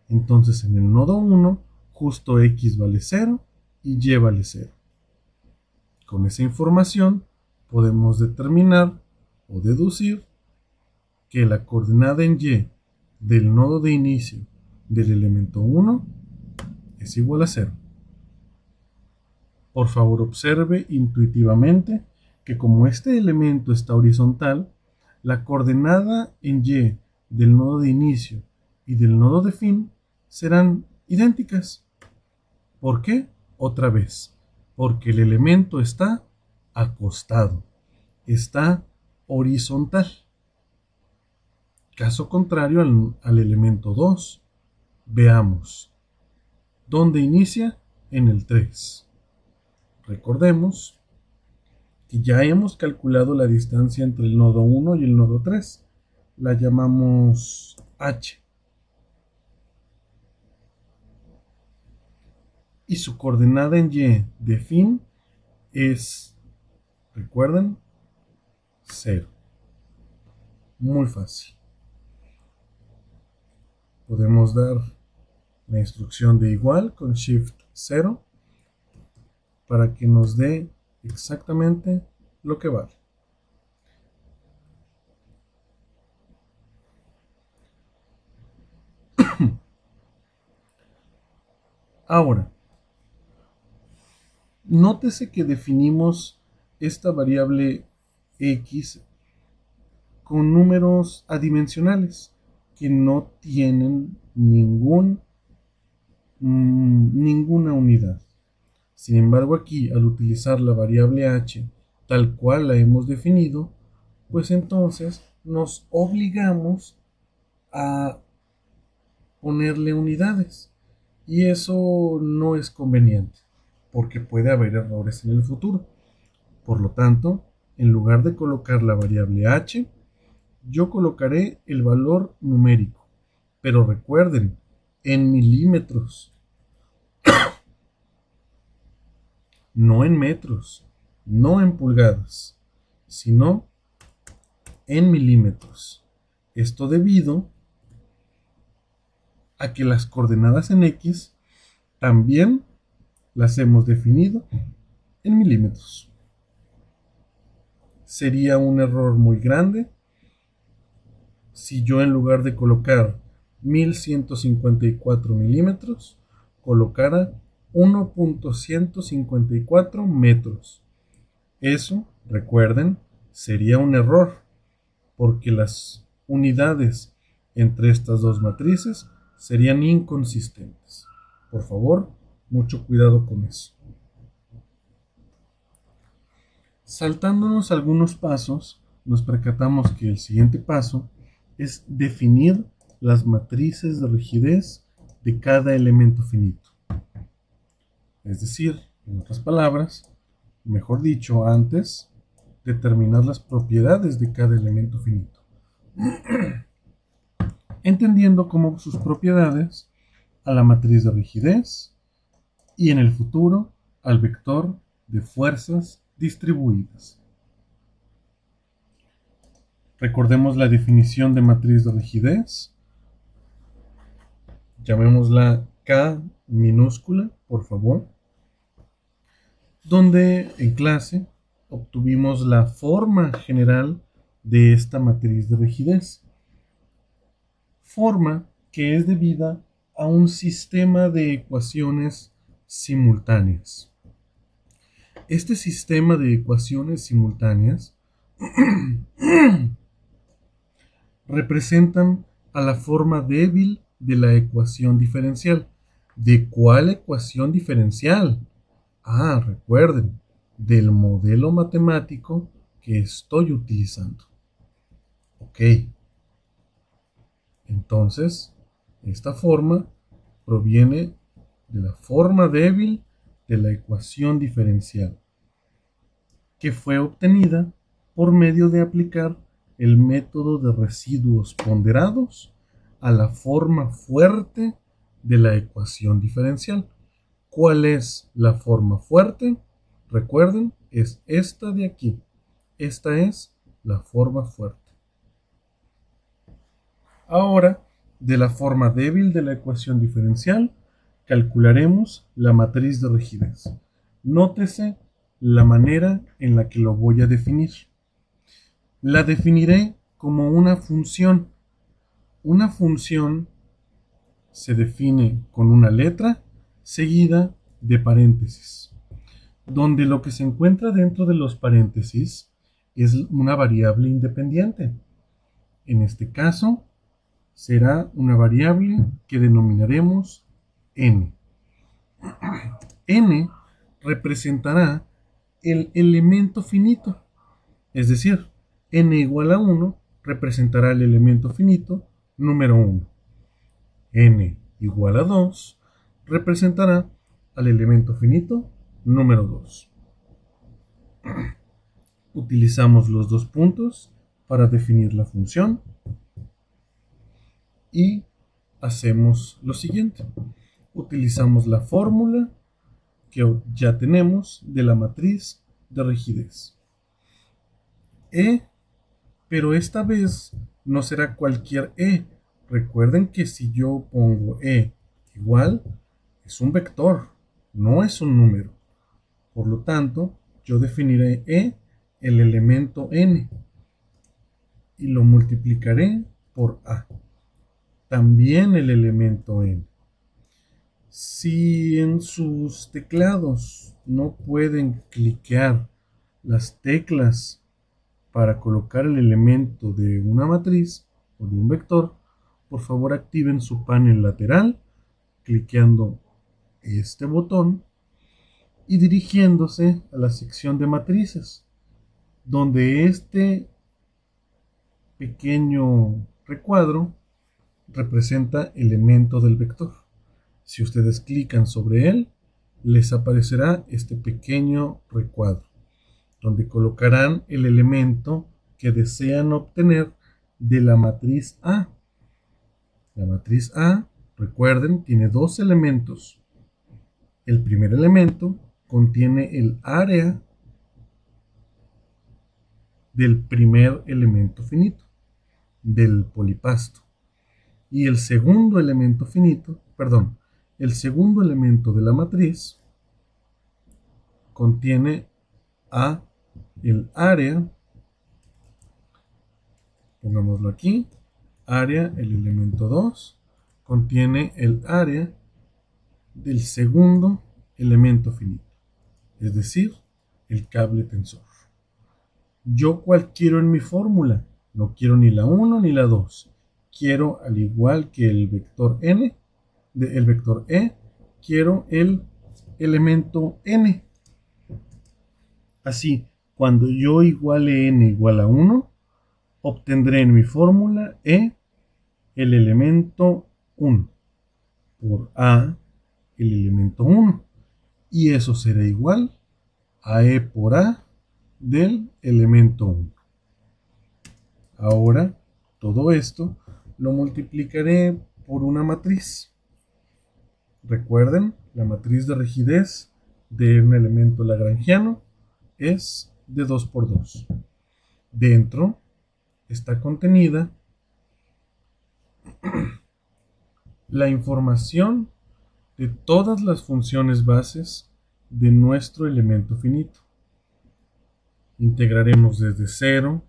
Entonces en el nodo 1, justo X vale 0 y Y vale 0. Con esa información podemos determinar o deducir que la coordenada en Y del nodo de inicio del elemento 1 es igual a 0. Por favor, observe intuitivamente que como este elemento está horizontal, la coordenada en Y del nodo de inicio y del nodo de fin serán idénticas. ¿Por qué? Otra vez, porque el elemento está acostado, está horizontal. Caso contrario al elemento 2, veamos. ¿Dónde inicia? En el 3. Recordemos que ya hemos calculado la distancia entre el nodo 1 y el nodo 3. La llamamos H. Y su coordenada en Y de fin es, ¿recuerdan? 0. Muy fácil. Podemos dar la instrucción de igual con Shift 0 para que nos dé exactamente lo que vale. Ahora, nótese que definimos esta variable X con números adimensionales que no tienen ninguna unidad. Sin embargo, aquí, al utilizar la variable h tal cual la hemos definido, pues entonces nos obligamos a ponerle unidades. Y eso no es conveniente, porque puede haber errores en el futuro. Por lo tanto, en lugar de colocar la variable h, yo colocaré el valor numérico. Pero recuerden, en milímetros, no en metros, no en pulgadas, sino en milímetros. Esto debido a que las coordenadas en X también las hemos definido en milímetros. Sería un error muy grande si yo, en lugar de colocar 1154 milímetros, colocara 1.154 metros. Eso, recuerden, sería un error, porque las unidades entre estas dos matrices serían inconsistentes. Por favor, mucho cuidado con eso. Saltándonos algunos pasos, nos percatamos que el siguiente paso es definir las matrices de rigidez de cada elemento finito. Es decir, en otras palabras, mejor dicho, antes, determinar las propiedades de cada elemento finito. Entendiendo como sus propiedades a la matriz de rigidez y en el futuro al vector de fuerzas distribuidas. Recordemos la definición de matriz de rigidez. Llamémosla K minúscula, por favor. Donde en clase obtuvimos la forma general de esta matriz de rigidez. Forma que es debida a un sistema de ecuaciones simultáneas. Este sistema de ecuaciones simultáneas representan a la forma débil de la ecuación diferencial. ¿De cuál ecuación diferencial? Recuerden, del modelo matemático que estoy utilizando. Ok. Entonces, esta forma proviene de la forma débil de la ecuación diferencial, que fue obtenida por medio de aplicar el método de residuos ponderados a la forma fuerte de la ecuación diferencial. ¿Cuál es la forma fuerte? Recuerden, es esta de aquí. Esta es la forma fuerte. Ahora, de la forma débil de la ecuación diferencial, calcularemos la matriz de rigidez. Nótese la manera en la que lo voy a definir. La definiré como una función. Una función se define con una letra seguida de paréntesis, donde lo que se encuentra dentro de los paréntesis es una variable independiente. En este caso, será una variable que denominaremos n. N representará el elemento finito, es decir, n igual a 1 representará el elemento finito número 1. N igual a 2 representará al elemento finito número 2. Utilizamos los dos puntos para definir la función y hacemos lo siguiente. Utilizamos la fórmula que ya tenemos de la matriz de rigidez. E, pero esta vez no será cualquier E. Recuerden que si yo pongo E igual, es un vector, no es un número. Por lo tanto, yo definiré E, el elemento n, y lo multiplicaré por A. También el elemento n. Si en sus teclados no pueden cliquear las teclas para colocar el elemento de una matriz o de un vector, por favor activen su panel lateral cliqueando este botón y dirigiéndose a la sección de matrices, donde este pequeño recuadro representa elemento del vector. Si ustedes clican sobre él, les aparecerá este pequeño recuadro, donde colocarán el elemento que desean obtener de la matriz A. La matriz A, recuerden, tiene dos elementos. El primer elemento contiene el área del primer elemento finito, del polipasto. Y el segundo elemento finito, el segundo elemento de la matriz contiene el área, pongámoslo aquí, área, el elemento 2, contiene el área del segundo elemento finito, es decir, el cable tensor. ¿Yo cuál quiero en mi fórmula? No quiero ni la 1 ni la 2. Quiero, al igual que el vector n, el vector e, quiero el elemento n. Así, cuando yo iguale n igual a 1, obtendré en mi fórmula e el elemento 1 por a el elemento 1. Y eso será igual a e por a del elemento 1. Ahora, todo esto lo multiplicaré por una matriz. Recuerden, la matriz de rigidez de un elemento lagrangiano es de 2 por 2. Dentro está contenida la información de todas las funciones bases de nuestro elemento finito. Integraremos desde 0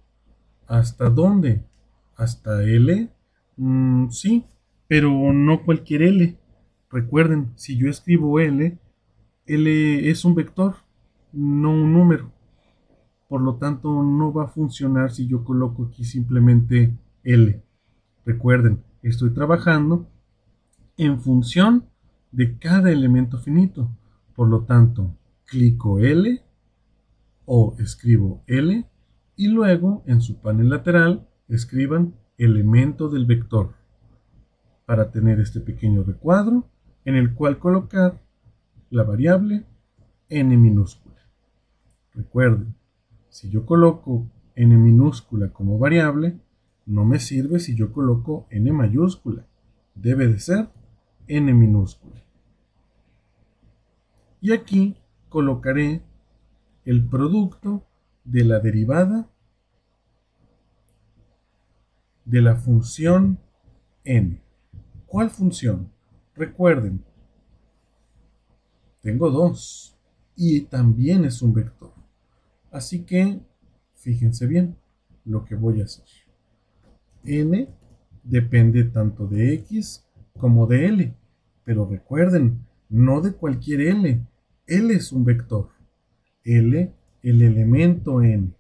hasta ¿dónde? Hasta L. Sí, pero no cualquier L. Recuerden, si yo escribo L, L es un vector, no un número. Por lo tanto, no va a funcionar si yo coloco aquí simplemente L. Recuerden, estoy trabajando en función de cada elemento finito. Por lo tanto, clico L o escribo L y luego en su panel lateral escriban elemento del vector para tener este pequeño recuadro en el cual colocar la variable n minúscula. Recuerden, si yo coloco n minúscula como variable, no me sirve si yo coloco n mayúscula. Debe de ser n minúscula. Y aquí colocaré el producto de la derivada de la función n. ¿Cuál función? Recuerden, tengo 2 y también es un vector. Así que, fíjense bien lo que voy a hacer. N depende tanto de X como de L. Pero recuerden, no de cualquier L. L es un vector. L, el elemento N.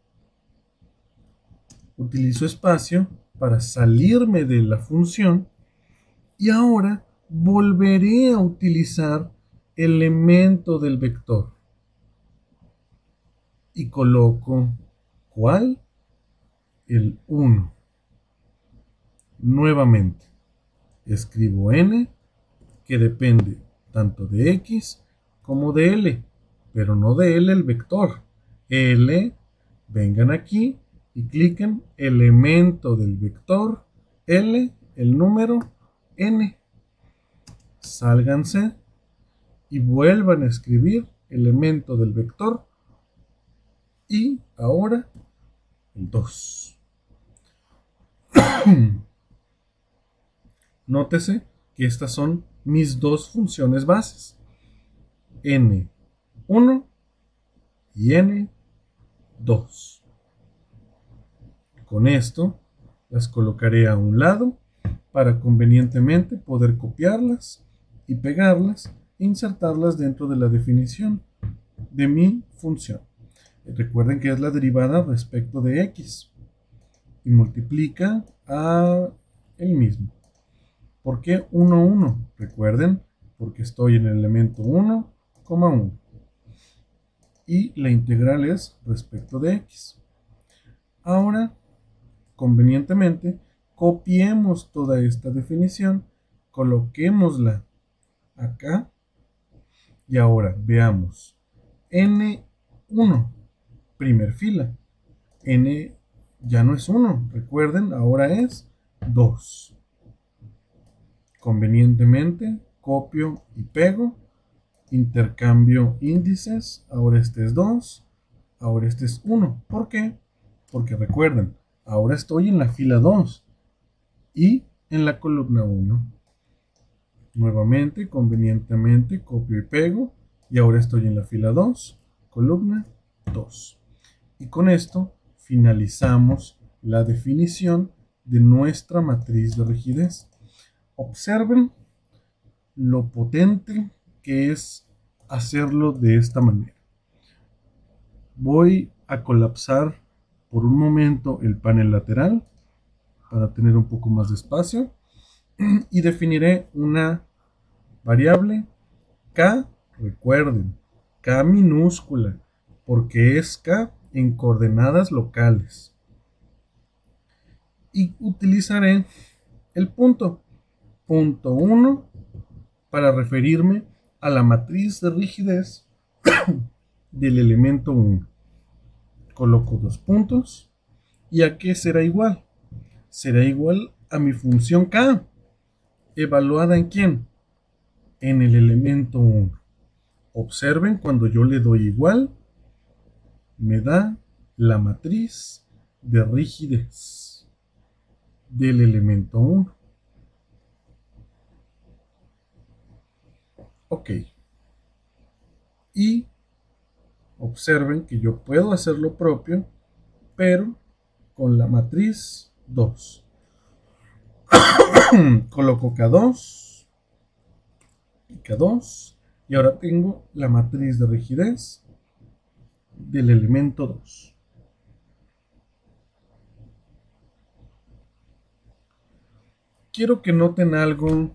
Utilizo espacio para salirme de la función y ahora volveré a utilizar elemento del vector. Y coloco, ¿cuál? El 1. Nuevamente, escribo n, que depende tanto de x como de l, pero no de l el vector. L, vengan aquí y cliquen elemento del vector L, el número n. Sálganse y vuelvan a escribir elemento del vector y ahora el 2. Nótese que estas son mis dos funciones bases, n1 y n2. Con esto las colocaré a un lado para convenientemente poder copiarlas y pegarlas e insertarlas dentro de la definición de mi función. Recuerden que es la derivada respecto de x y multiplica a el mismo. ¿Por qué 1, 1? Recuerden, porque estoy en el elemento 1, 1. Y la integral es respecto de x. Ahora, convenientemente, copiemos toda esta definición, coloquémosla acá y ahora veamos. N1, primer fila. N ya no es 1, recuerden, ahora es 2. Convenientemente copio y pego, intercambio índices, ahora este es 2, ahora este es 1. ¿Por qué? Porque recuerden, ahora estoy en la fila 2 y en la columna 1. Nuevamente, convenientemente copio y pego y ahora estoy en la fila 2, columna 2. Y con esto finalizamos la definición de nuestra matriz de rigidez. Observen lo potente que es hacerlo de esta manera. Voy a colapsar por un momento el panel lateral para tener un poco más de espacio y definiré una variable K, recuerden, K minúscula, porque es K en coordenadas locales. Y utilizaré el punto 1 para referirme a la matriz de rigidez del elemento 1. Coloco 2 puntos. ¿Y a qué será igual? Será igual a mi función K. ¿Evaluada en quién? En el elemento 1. Observen, cuando yo le doy igual, me da la matriz de rigidez del elemento 1. Ok. Y observen que yo puedo hacer lo propio, pero con la matriz 2. Coloco K2 y K2 y ahora tengo la matriz de rigidez del elemento 2. Quiero que noten algo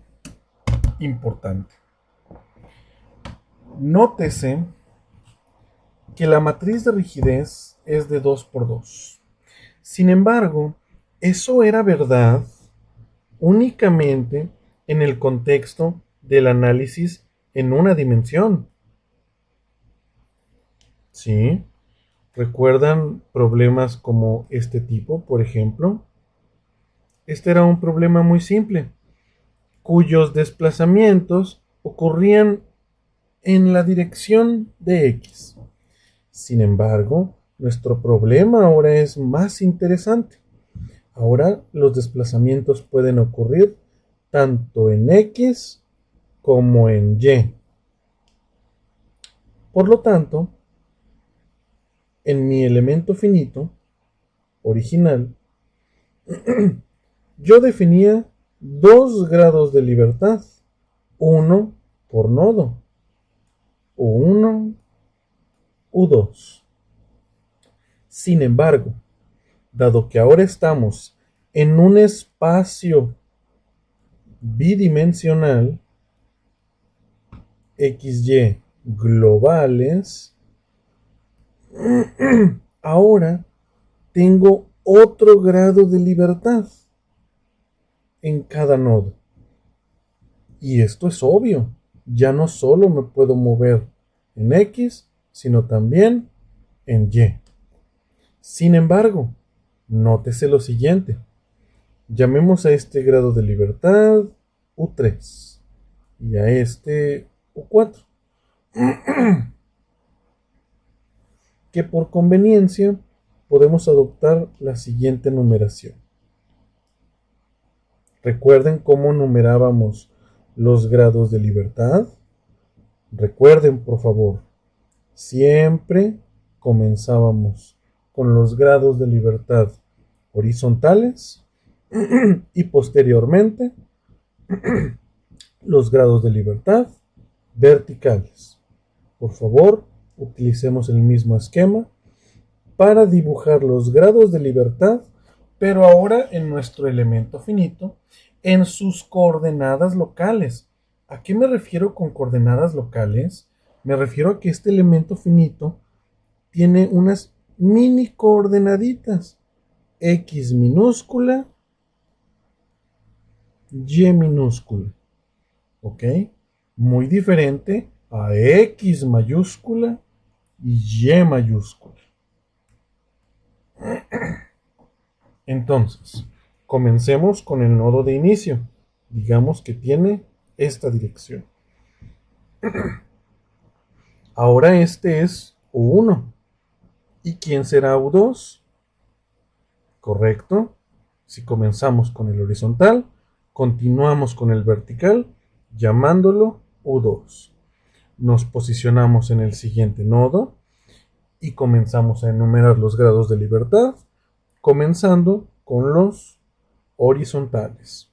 importante. Nótese que la matriz de rigidez es de 2 por 2. Sin embargo, eso era verdad únicamente en el contexto del análisis en una dimensión. ¿Sí? ¿Recuerdan problemas como este tipo, por ejemplo? Este era un problema muy simple, cuyos desplazamientos ocurrían en la dirección de X. Sin embargo, nuestro problema ahora es más interesante. Ahora los desplazamientos pueden ocurrir tanto en X como en Y. Por lo tanto, en mi elemento finito original, yo definía 2 grados de libertad, uno por nodo, U1, U2. Sin embargo, dado que ahora estamos en un espacio bidimensional, XY globales, ahora tengo otro grado de libertad en cada nodo. Y esto es obvio, ya no solo me puedo mover en X, sino también en Y. Sin embargo, nótese lo siguiente. Llamemos a este grado de libertad U3 y a este U4. Que por conveniencia podemos adoptar la siguiente numeración. ¿Recuerden cómo numerábamos los grados de libertad? Recuerden, por favor, siempre comenzábamos con los grados de libertad horizontales y posteriormente los grados de libertad verticales. Por favor, utilicemos el mismo esquema para dibujar los grados de libertad, pero ahora en nuestro elemento finito, en sus coordenadas locales. ¿A qué me refiero con coordenadas locales? Me refiero a que este elemento finito tiene unas mini coordenaditas, X minúscula, Y minúscula. ¿Ok? Muy diferente a X mayúscula y Y mayúscula. Entonces, comencemos con el nodo de inicio. Digamos que tiene esta dirección. Ahora este es U1. ¿Y quién será U2? Correcto. Si comenzamos con el horizontal, continuamos con el vertical, llamándolo U2. Nos posicionamos en el siguiente nodo y comenzamos a enumerar los grados de libertad, comenzando con los horizontales.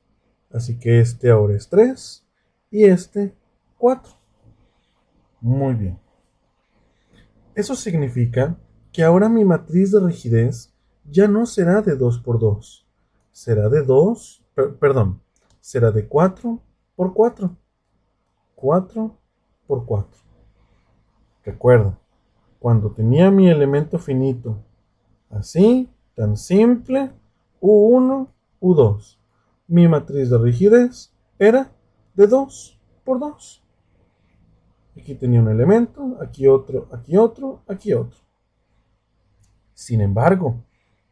Así que este ahora es 3 y este 4. Muy bien. Eso significa que ahora mi matriz de rigidez ya no será de 2 por 2, será de 2, perdón, será de 4 por 4, 4 por 4. Recuerda, cuando tenía mi elemento finito, así, tan simple, U1, U2, mi matriz de rigidez era de 2 por 2. Aquí tenía un elemento, aquí otro, aquí otro, aquí otro. Sin embargo,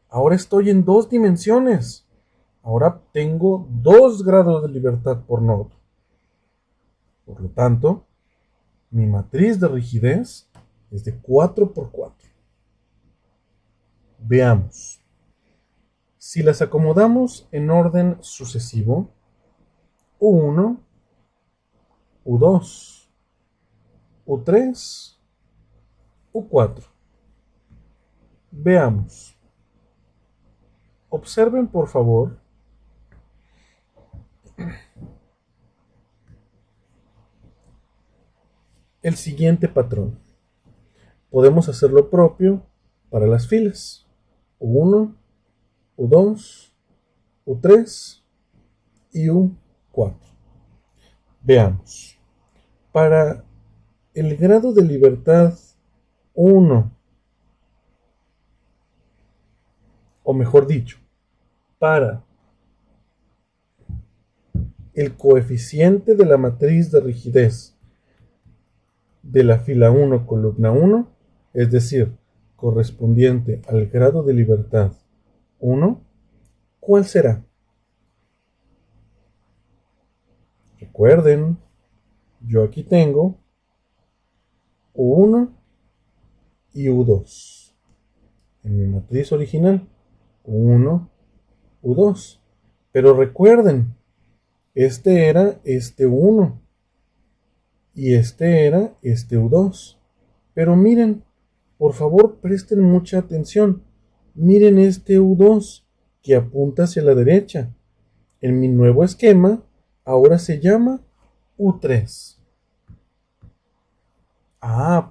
ahora estoy en 2 dimensiones. Ahora tengo 2 grados de libertad por nodo. Por lo tanto, mi matriz de rigidez es de 4 por 4. Veamos. Si las acomodamos en orden sucesivo, U1, U2, U3, U4. Veamos. Observen por favor el siguiente patrón. Podemos hacer lo propio para las filas. U1, U2, U3 y U4. Veamos. Para el grado de libertad 1, o mejor dicho, para el coeficiente de la matriz de rigidez de la fila 1, columna 1, es decir, correspondiente al grado de libertad 1, ¿cuál será? Recuerden, yo aquí tengo U1 y U2 en mi matriz original, U1, U2. Pero recuerden, este era este 1 y este era este U2. Pero miren, por favor presten mucha atención. Miren este U2 que apunta hacia la derecha. En mi nuevo esquema, ahora se llama U3.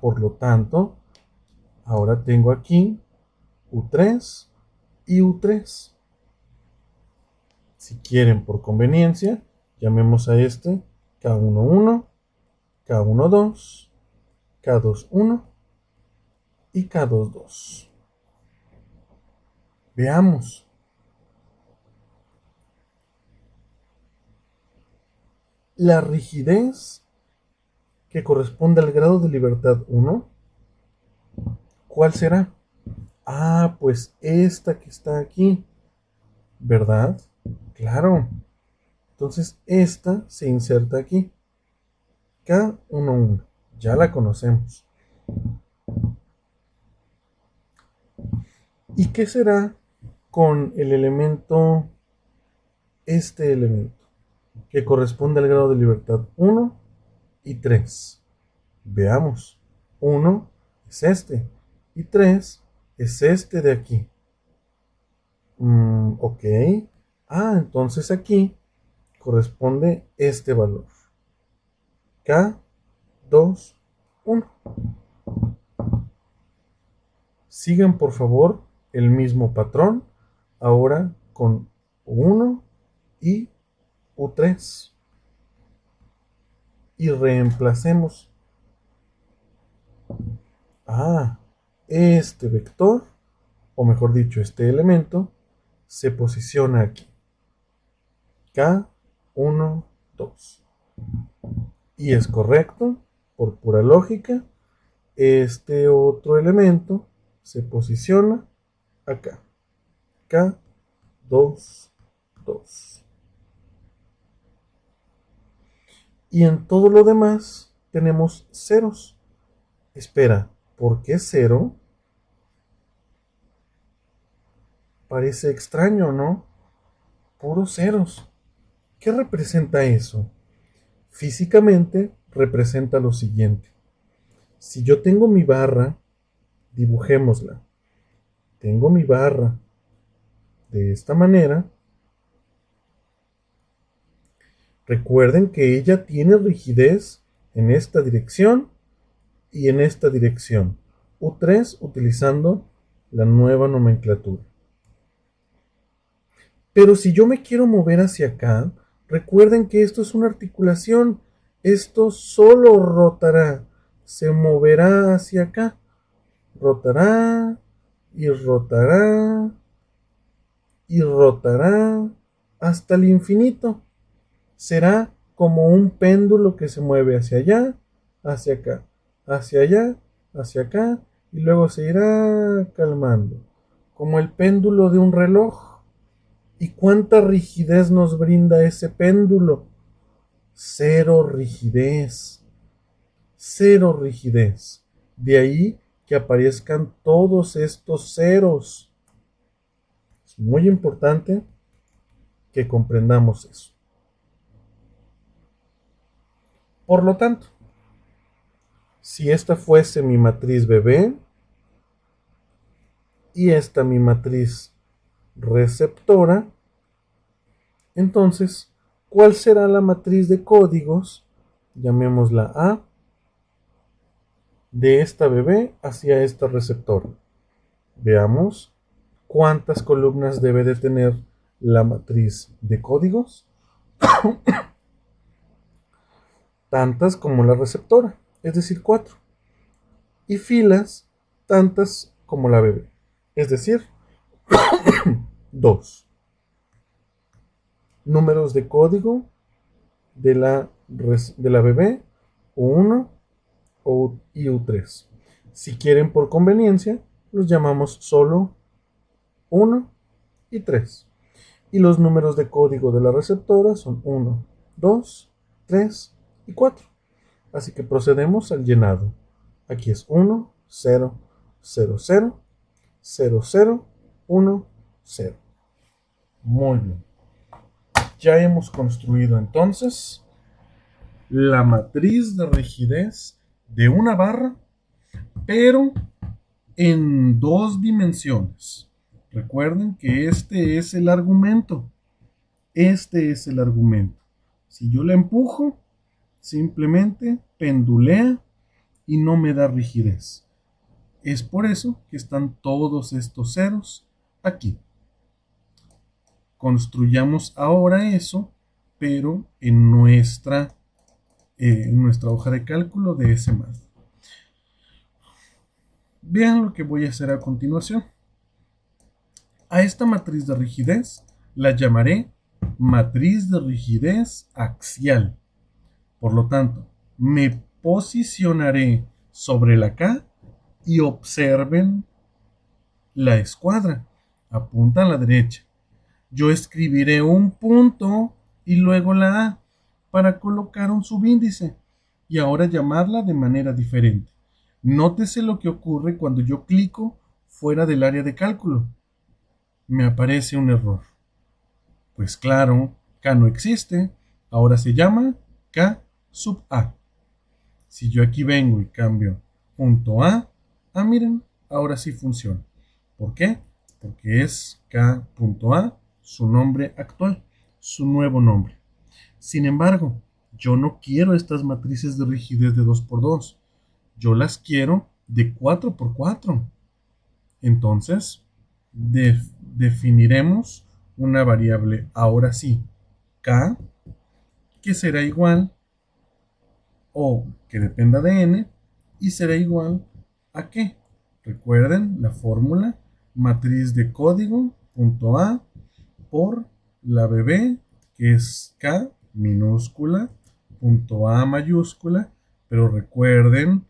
Por lo tanto, ahora tengo aquí U3 y U3. Si quieren, por conveniencia, llamemos a este K11, K12, K21 y K22. Veamos. La rigidez que corresponde al grado de libertad 1, ¿cuál será? Pues esta que está aquí, ¿verdad? Claro. Entonces esta se inserta aquí. K11. Ya la conocemos. ¿Y qué será con el elemento, este elemento, que corresponde al grado de libertad 1 y 3? Veamos. 1 es este y 3 es este de aquí. Ok. Entonces aquí corresponde este valor. K2, 1. Sigan por favor el mismo patrón, ahora con U1 y U3. Y reemplacemos. Este vector, o mejor dicho, este elemento, se posiciona aquí. K1, 2. Y es correcto, por pura lógica, este otro elemento se posiciona acá. K2, 2. Y en todo lo demás tenemos ceros. Espera, ¿por qué 0? Parece extraño, ¿no? Puros ceros. ¿Qué representa eso? Físicamente representa lo siguiente. Si yo tengo mi barra, dibujémosla. Tengo mi barra de esta manera. Recuerden que ella tiene rigidez en esta dirección y en esta dirección. U3 utilizando la nueva nomenclatura. Pero si yo me quiero mover hacia acá, recuerden que esto es una articulación. Esto solo rotará, se moverá hacia acá. Rotará y rotará y rotará hasta el infinito. Será como un péndulo que se mueve hacia allá, hacia acá, hacia allá, hacia acá, y luego se irá calmando, como el péndulo de un reloj. ¿Y cuánta rigidez nos brinda ese péndulo? Cero rigidez, cero rigidez. De ahí que aparezcan todos estos ceros. Es muy importante que comprendamos eso. Por lo tanto, si esta fuese mi matriz bebé y esta mi matriz receptora, entonces, ¿cuál será la matriz de códigos? Llamémosla A, de esta bebé hacia esta receptora. Veamos cuántas columnas debe de tener la matriz de códigos. Tantas como la receptora, es decir, 4. Y filas tantas como la bebé, es decir, 2. Números de código de la bebé, U1 y U3. Si quieren por conveniencia, los llamamos solo 1 y 3. Y los números de código de la receptora son 1, 2, 3 y 4. Así que procedemos al llenado. Aquí es 1, 0, 0, 0, 0, 0, 1, 0. Muy bien. Ya hemos construido entonces la matriz de rigidez de una barra, pero en 2 dimensiones. Recuerden que este es el argumento. Este es el argumento. Si yo la empujo, simplemente pendulea y no me da rigidez. Es por eso que están todos estos ceros aquí. Construyamos ahora eso, pero en nuestra hoja de cálculo de S+. Vean lo que voy a hacer a continuación. A esta matriz de rigidez la llamaré matriz de rigidez axial. Por lo tanto, me posicionaré sobre la K y observen la escuadra. Apunta a la derecha. Yo escribiré un punto y luego la A para colocar un subíndice y ahora llamarla de manera diferente. Nótese lo que ocurre cuando yo clico fuera del área de cálculo. Me aparece un error. Pues claro, K no existe, ahora se llama K sub A. Si yo aquí vengo y cambio punto A, miren, ahora sí funciona. ¿Por qué? Porque es K.A, su nombre actual, su nuevo nombre. Sin embargo, yo no quiero estas matrices de rigidez de 2×2. Yo las quiero de 4×4. Entonces, definiremos una variable, ahora sí, K, que será igual o que dependa de n, y será igual a qué. Recuerden la fórmula, matriz de código, punto A, por la bebé, que es K minúscula, punto A mayúscula, pero recuerden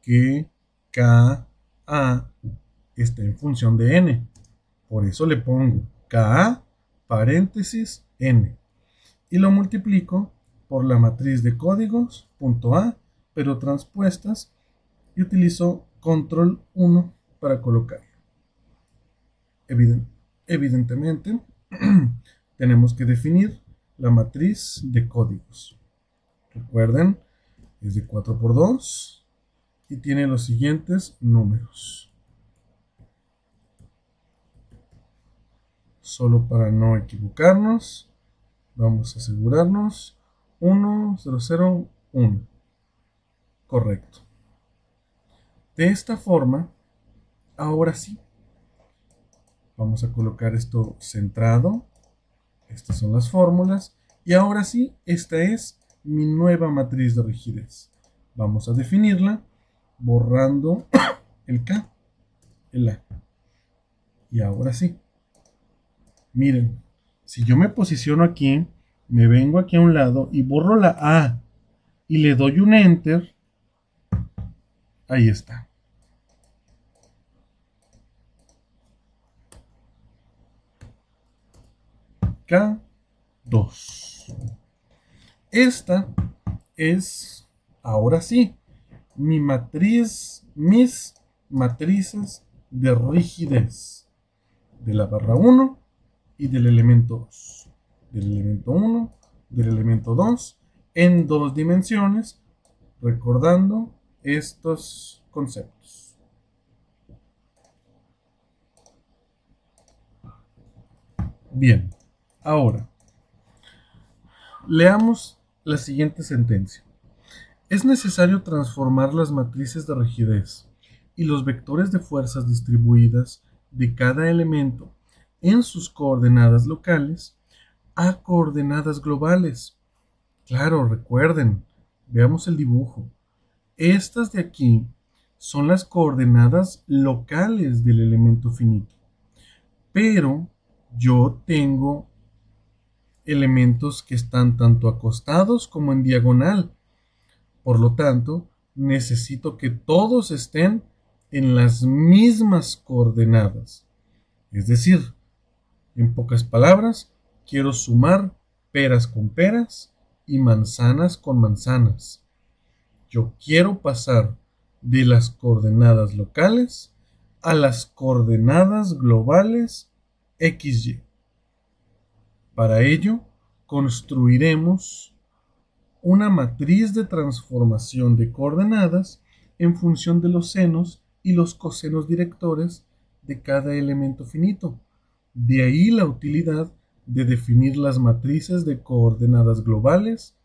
que KA está en función de n. Por eso le pongo KA paréntesis n. Y lo multiplico por la matriz de códigos, punto A, pero transpuestas, y utilizo control 1 para colocarlo. Evidentemente, tenemos que definir la matriz de códigos. Recuerden, es de 4×2 y tiene los siguientes números. Solo para no equivocarnos, vamos a asegurarnos 1, 0, 0, 1. Correcto. De esta forma, ahora sí, vamos a colocar esto centrado Estas son las fórmulas. Y ahora sí, esta es mi nueva matriz de rigidez. Vamos a definirla borrando el K, el A. Y ahora sí. Miren, si yo me posiciono aquí, me vengo aquí a un lado y borro la A y le doy un Enter, ahí está. K2. Esta es, ahora sí, mis matrices de rigidez de la barra 1 y del elemento 2. Del elemento 1, del elemento 2, en 2 dimensiones, recordando estos conceptos. Bien, ahora, leamos la siguiente sentencia. Es necesario transformar las matrices de rigidez y los vectores de fuerzas distribuidas de cada elemento en sus coordenadas locales a coordenadas globales. Claro, recuerden, veamos el dibujo. Estas de aquí son las coordenadas locales del elemento finito. Pero yo tengo elementos que están tanto acostados como en diagonal. Por lo tanto, necesito que todos estén en las mismas coordenadas. Es decir, en pocas palabras, quiero sumar peras con peras y manzanas con manzanas. Yo quiero pasar de las coordenadas locales a las coordenadas globales XY. Para ello, construiremos una matriz de transformación de coordenadas en función de los senos y los cosenos directores de cada elemento finito. De ahí la utilidad de definir las matrices de coordenadas globales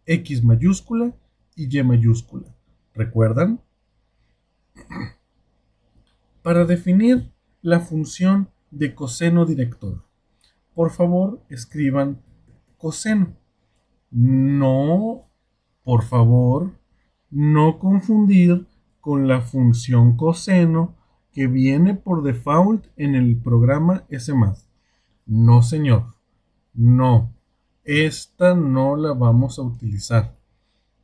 X mayúscula y Y mayúscula. ¿Recuerdan? Para definir la función de coseno director, por favor escriban coseno. No, por favor, no confundir con la función coseno que viene por default en el programa SMath. No, señor. No. Esta no la vamos a utilizar.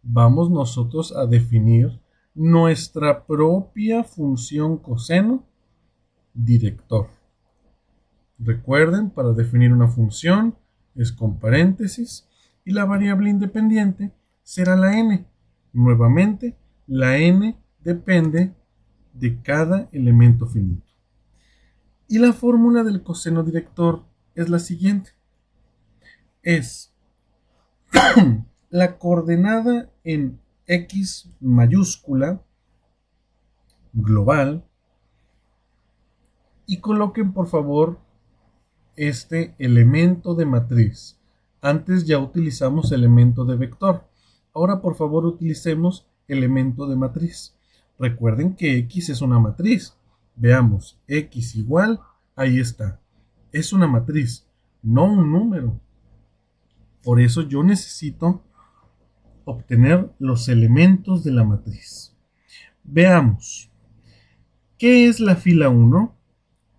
Vamos nosotros a definir nuestra propia función coseno director. Recuerden, para definir una función es con paréntesis y la variable independiente será la n. Nuevamente, la n depende de cada elemento finito. Y la fórmula del coseno director es la siguiente. Es la coordenada en X mayúscula global y coloquen por favor este elemento de matriz. Antes ya utilizamos elemento de vector. Ahora por favor utilicemos elemento de matriz. Recuerden que X es una matriz. Veamos, X igual, ahí está. Es una matriz, no un número. Por eso yo necesito obtener los elementos de la matriz. Veamos. ¿Qué es la fila 1?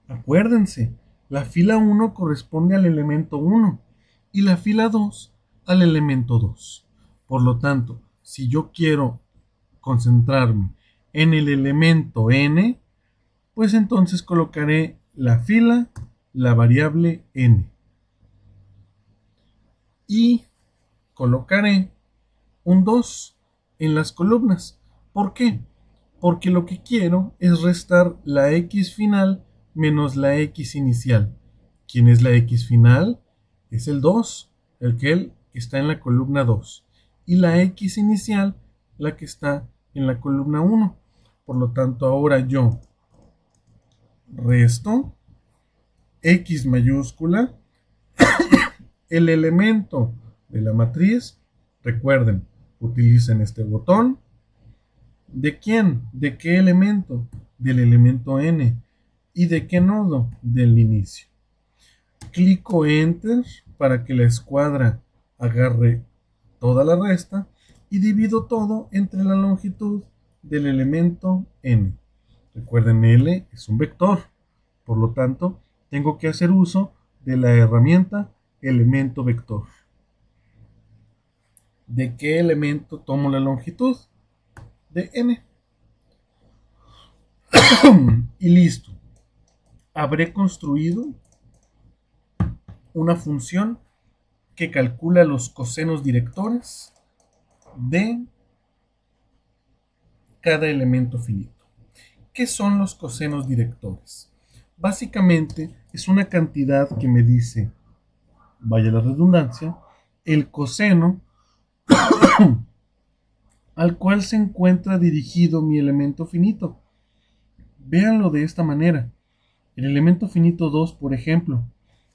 Acuérdense, la fila 1 corresponde al elemento 1 y la fila 2 al elemento 2. Por lo tanto, si yo quiero concentrarme en el elemento n, pues entonces colocaré la fila, la variable n. Y colocaré un 2 en las columnas. ¿Por qué? Porque lo que quiero es restar la x final menos la x inicial. ¿Quién es la x final? Es el 2, el que está en la columna 2. Y la x inicial, la que está en la columna 1. Por lo tanto, ahora yo resto x mayúscula, el elemento de la matriz. Recuerden, utilicen este botón. ¿De quién? ¿De qué elemento? Del elemento n. ¿Y de qué nodo? Del inicio. Clico Enter para que la escuadra agarre toda la resta y divido todo entre la longitud del elemento n. Recuerden, L es un vector, por lo tanto, tengo que hacer uso de la herramienta elemento vector. ¿De qué elemento tomo la longitud? De n. Y listo. Habré construido una función que calcula los cosenos directores de cada elemento finito. ¿Qué son los cosenos directores? Básicamente es una cantidad que me dice, vaya la redundancia, el coseno al cual se encuentra dirigido mi elemento finito. Véanlo de esta manera. El elemento finito 2, por ejemplo,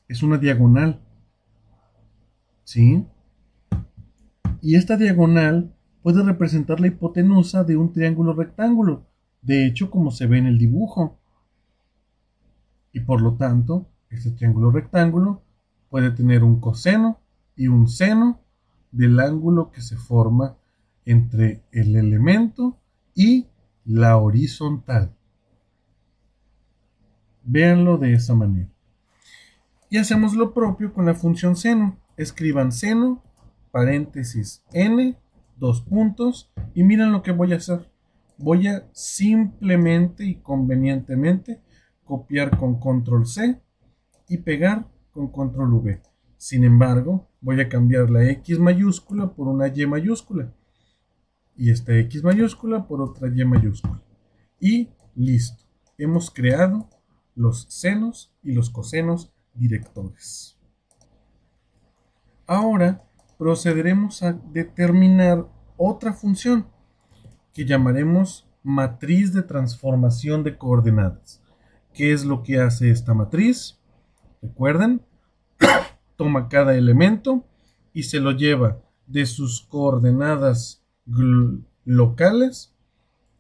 es una diagonal, ¿sí? Y esta diagonal puede representar la hipotenusa de un triángulo rectángulo, de hecho, como se ve en el dibujo. Y por lo tanto, este triángulo rectángulo puede tener un coseno y un seno del ángulo que se forma entre el elemento y la horizontal. Véanlo de esa manera. Y hacemos lo propio con la función seno. Escriban seno, paréntesis n, dos puntos, y miren lo que voy a hacer. Voy a simplemente y convenientemente copiar con control C y pegar con control V. Sin embargo, voy a cambiar la X mayúscula por una Y mayúscula. Y esta X mayúscula por otra Y mayúscula. Y listo. Hemos creado los senos y los cosenos directores. Ahora procederemos a determinar otra función que llamaremos matriz de transformación de coordenadas. ¿Qué es lo que hace esta matriz? Recuerden, toma cada elemento y se lo lleva de sus coordenadas locales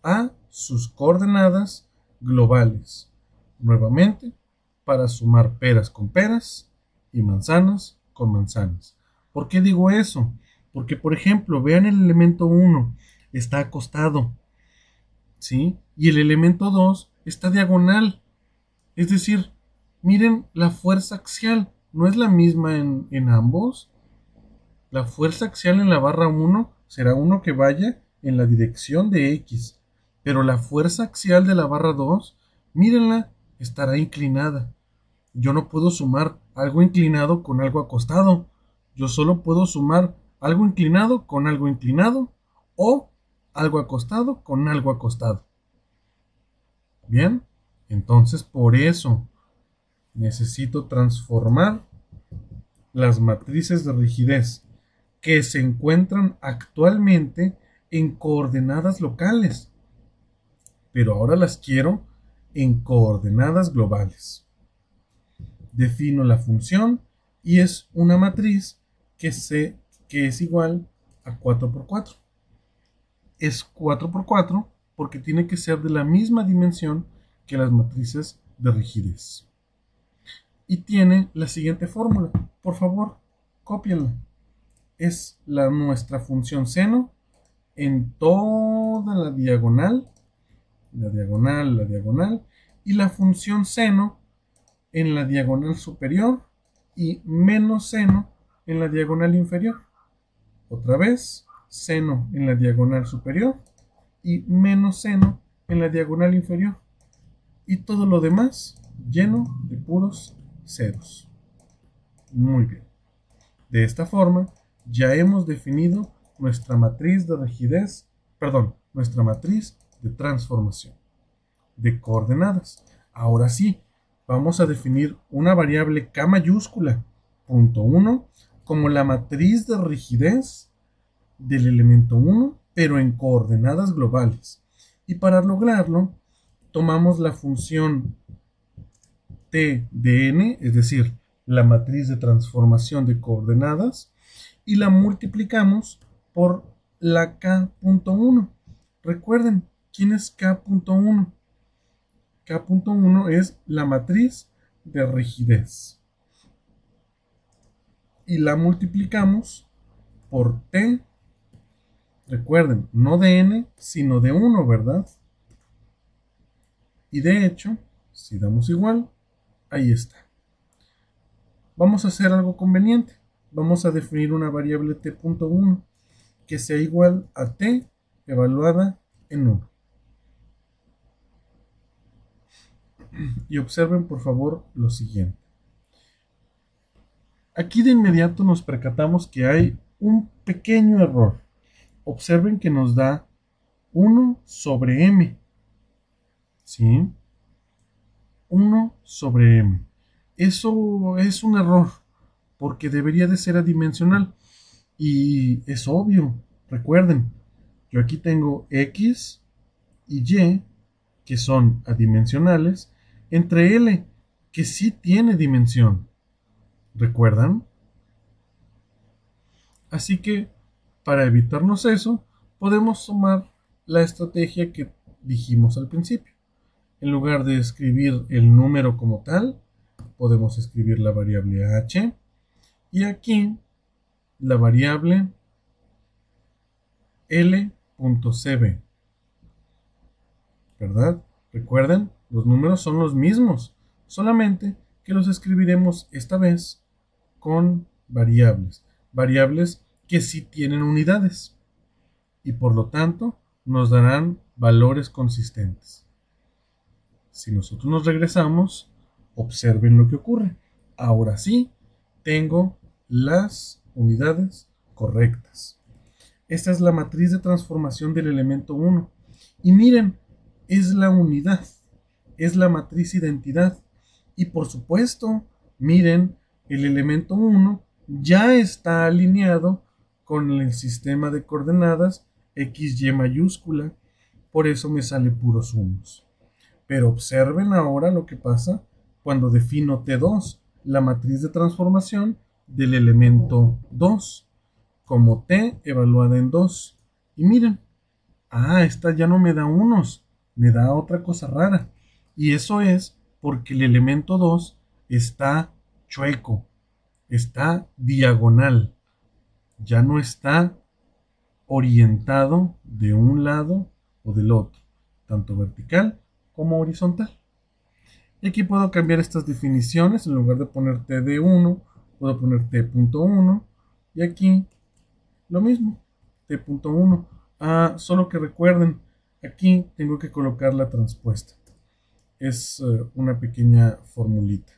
a sus coordenadas globales. Nuevamente, para sumar peras con peras y manzanas con manzanas. ¿Por qué digo eso? Porque, por ejemplo, vean el elemento 1, está acostado, ¿sí? Y el elemento 2 está diagonal. Es decir, miren la fuerza axial, ¿no es la misma en ambos? La fuerza axial en la barra 1 será uno que vaya en la dirección de X, pero la fuerza axial de la barra 2, mírenla, estará inclinada. Yo no puedo sumar algo inclinado con algo acostado. Yo solo puedo sumar algo inclinado con algo inclinado o algo acostado con algo acostado. Bien, entonces por eso necesito transformar las matrices de rigidez que se encuentran actualmente en coordenadas locales, pero ahora las quiero en coordenadas globales. Defino la función y es una matriz que es igual a 4×4. Es 4×4 porque tiene que ser de la misma dimensión que las matrices de rigidez. Y tiene la siguiente fórmula. Por favor, cópienla. Es nuestra función seno en toda la diagonal, y la función seno en la diagonal superior y menos seno en la diagonal inferior. Otra vez, seno en la diagonal superior y menos seno en la diagonal inferior. Y todo lo demás lleno de puros ceros. Muy bien. De esta forma, ya hemos definido nuestra matriz de rigidez, nuestra matriz de transformación de coordenadas. Ahora sí, vamos a definir una variable K mayúscula, punto 1, como la matriz de rigidez del elemento 1, pero en coordenadas globales. Y para lograrlo, tomamos la función T de n, es decir, la matriz de transformación de coordenadas, y la multiplicamos por la K.1. Recuerden, ¿quién es K.1? K.1 es la matriz de rigidez. y la multiplicamos por t. Recuerden, no de n, sino de 1, ¿verdad? Y de hecho, si damos igual, ahí está. Vamos a hacer algo conveniente. Vamos a definir una variable t.1 que sea igual a t evaluada en 1. Y observen por favor lo siguiente. Aquí de inmediato nos percatamos que hay un pequeño error. Observen que nos da 1 sobre m. ¿Sí? 1 sobre m. Eso es un error, porque debería de ser adimensional. Y es obvio. Recuerden, yo aquí tengo x y y, que son adimensionales, entre L, que sí tiene dimensión. ¿Recuerdan? Así que, para evitarnos eso, podemos tomar la estrategia que dijimos al principio. En lugar de escribir el número como tal, podemos escribir la variable h y aquí la variable L.cb. ¿Verdad? Recuerden, los números son los mismos, solamente que los escribiremos esta vez con variables que sí tienen unidades y por lo tanto nos darán valores consistentes. Si nosotros nos regresamos, observen lo que ocurre. Ahora sí, tengo las unidades correctas. Esta es la matriz de transformación del elemento 1. Y miren, es la unidad, es la matriz identidad. Y por supuesto, miren, el elemento 1 ya está alineado con el sistema de coordenadas XY mayúscula. Por eso me sale puros unos. Pero observen ahora lo que pasa cuando defino T2, la matriz de transformación del elemento 2, como T evaluada en 2. Y miren, esta ya no me da unos, me da otra cosa rara. Y eso es porque el elemento 2 está chueco, está diagonal, ya no está orientado de un lado o del otro, tanto vertical como horizontal. Y aquí puedo cambiar estas definiciones. En lugar de poner t de 1, puedo poner t.1 y aquí lo mismo, t.1. Solo que recuerden, aquí tengo que colocar la transpuesta. Es una pequeña formulita.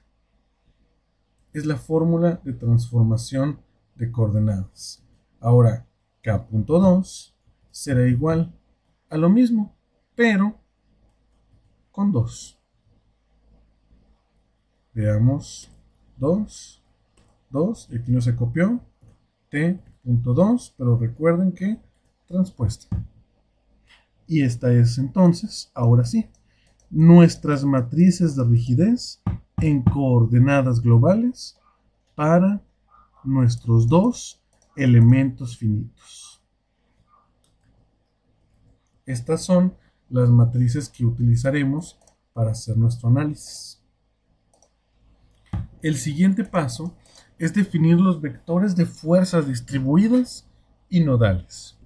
Es la fórmula de transformación de coordenadas. Ahora, k.2 será igual a lo mismo, pero con 2. Veamos, 2, y aquí no se copió, t.2, pero recuerden que transpuesta. Y esta es entonces, ahora sí, nuestras matrices de rigidez en coordenadas globales para nuestros dos elementos finitos. Estas son las matrices que utilizaremos para hacer nuestro análisis. El siguiente paso es definir los vectores de fuerzas distribuidas y nodales.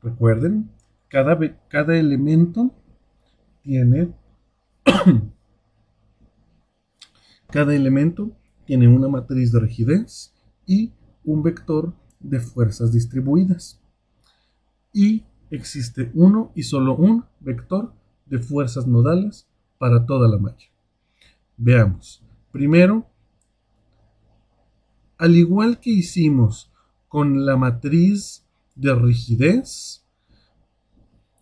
Recuerden, cada elemento tiene una matriz de rigidez y un vector de fuerzas distribuidas. Y existe uno y solo un vector de fuerzas nodales para toda la malla. Veamos. Primero, al igual que hicimos con la matriz de rigidez,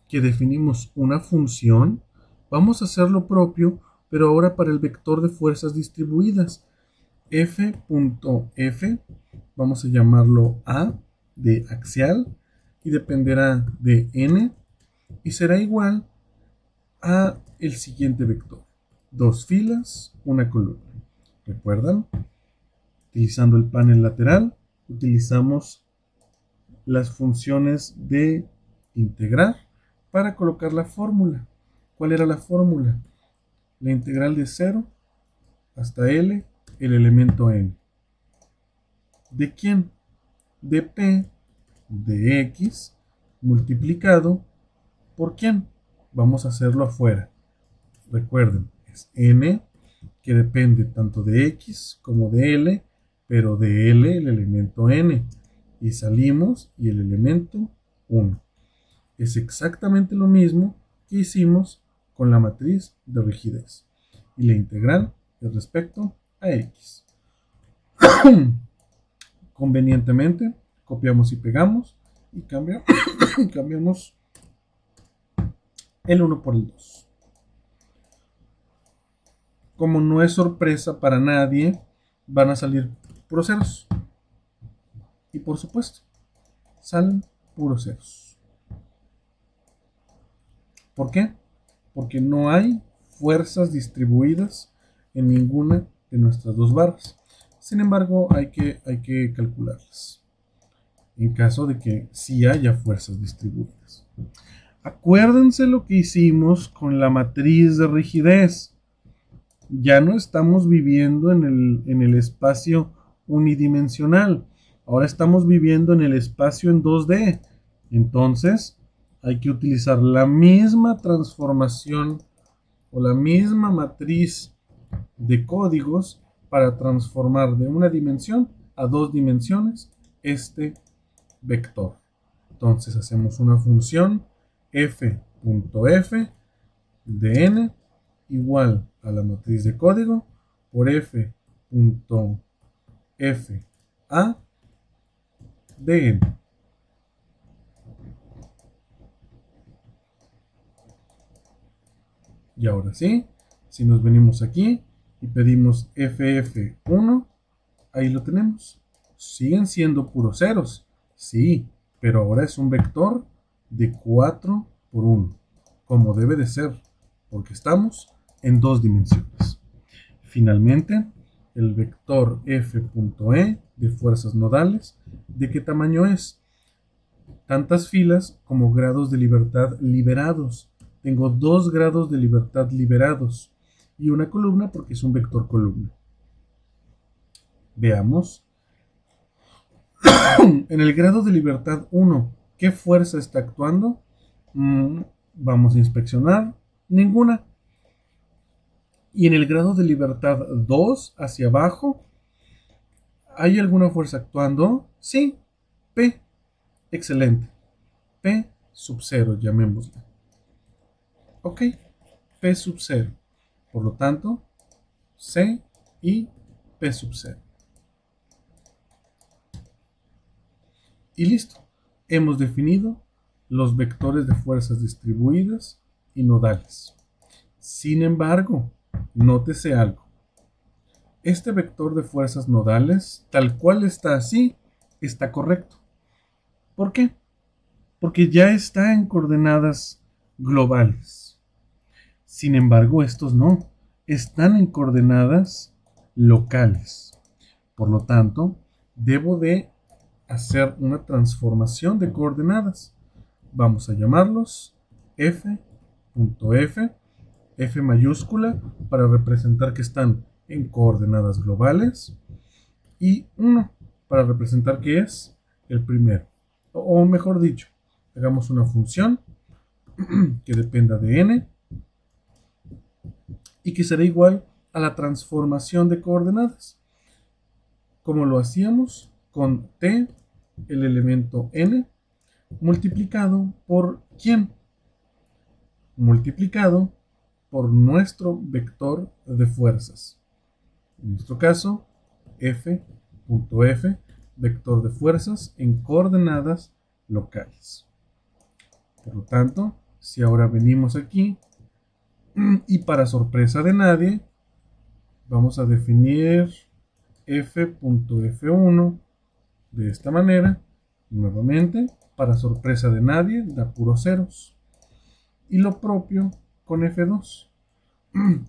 que definimos una función, vamos a hacer lo propio, pero ahora para el vector de fuerzas distribuidas. F.F, vamos a llamarlo A de axial, y dependerá de n, y será igual a el siguiente vector. 2 filas, una columna. ¿Recuerdan? Utilizando el panel lateral, utilizamos las funciones de integrar para colocar la fórmula. ¿Cuál era la fórmula? La integral de 0 hasta L, el elemento n. ¿De quién? De P de X multiplicado por quién. Vamos a hacerlo afuera. Recuerden, es N que depende tanto de X como de L, pero de L el elemento N. Y salimos y el elemento 1. Es exactamente lo mismo que hicimos con la matriz de rigidez. Y la integral es respecto a X. Convenientemente, copiamos y pegamos y cambiamos el 1 por el 2. Como no es sorpresa para nadie, van a salir puros ceros. Y por supuesto, salen puros ceros. ¿Por qué? Porque no hay fuerzas distribuidas en ninguna de nuestras dos barras. Sin embargo, hay que calcularlas en caso de que sí haya fuerzas distribuidas. Acuérdense lo que hicimos con la matriz de rigidez. Ya no estamos viviendo en el espacio unidimensional. Ahora estamos viviendo en el espacio en 2D. Entonces, hay que utilizar la misma transformación o la misma matriz de códigos para transformar de una dimensión a dos dimensiones este vector. Entonces hacemos una función f.f de n igual a la matriz de código por f.fa de n. Y ahora sí, si nos venimos aquí y pedimos ff1, ahí lo tenemos. Siguen siendo puros ceros, sí, pero ahora es un vector de 4 por 1, como debe de ser, porque estamos en dos dimensiones. Finalmente, el vector f.e de fuerzas nodales, ¿de qué tamaño es? Tantas filas como grados de libertad liberados. Tengo 2 grados de libertad liberados y una columna porque es un vector columna. Veamos. En el grado de libertad 1, ¿qué fuerza está actuando? Vamos a inspeccionar. Ninguna. Y en el grado de libertad 2, hacia abajo, ¿hay alguna fuerza actuando? Sí. P. Excelente. P sub 0, llamémosla. Ok, P sub 0. Por lo tanto, C y P sub 0. Y listo. Hemos definido los vectores de fuerzas distribuidas y nodales. Sin embargo, nótese algo. Este vector de fuerzas nodales, tal cual está así, está correcto. ¿Por qué? Porque ya está en coordenadas globales. Sin embargo, estos no, están en coordenadas locales. Por lo tanto, debo de hacer una transformación de coordenadas. Vamos a llamarlos f.f, f mayúscula, para representar que están en coordenadas globales, y 1 para representar que es el primero. O mejor dicho, hagamos una función que dependa de n y que será igual a la transformación de coordenadas, como lo hacíamos con t, el elemento n, multiplicado por ¿quién? Multiplicado por nuestro vector de fuerzas. En nuestro caso, f.f, vector de fuerzas en coordenadas locales. Por lo tanto, si ahora venimos aquí y para sorpresa de nadie, vamos a definir f.f1 de esta manera. Nuevamente, para sorpresa de nadie, da puros ceros. Y lo propio con f2.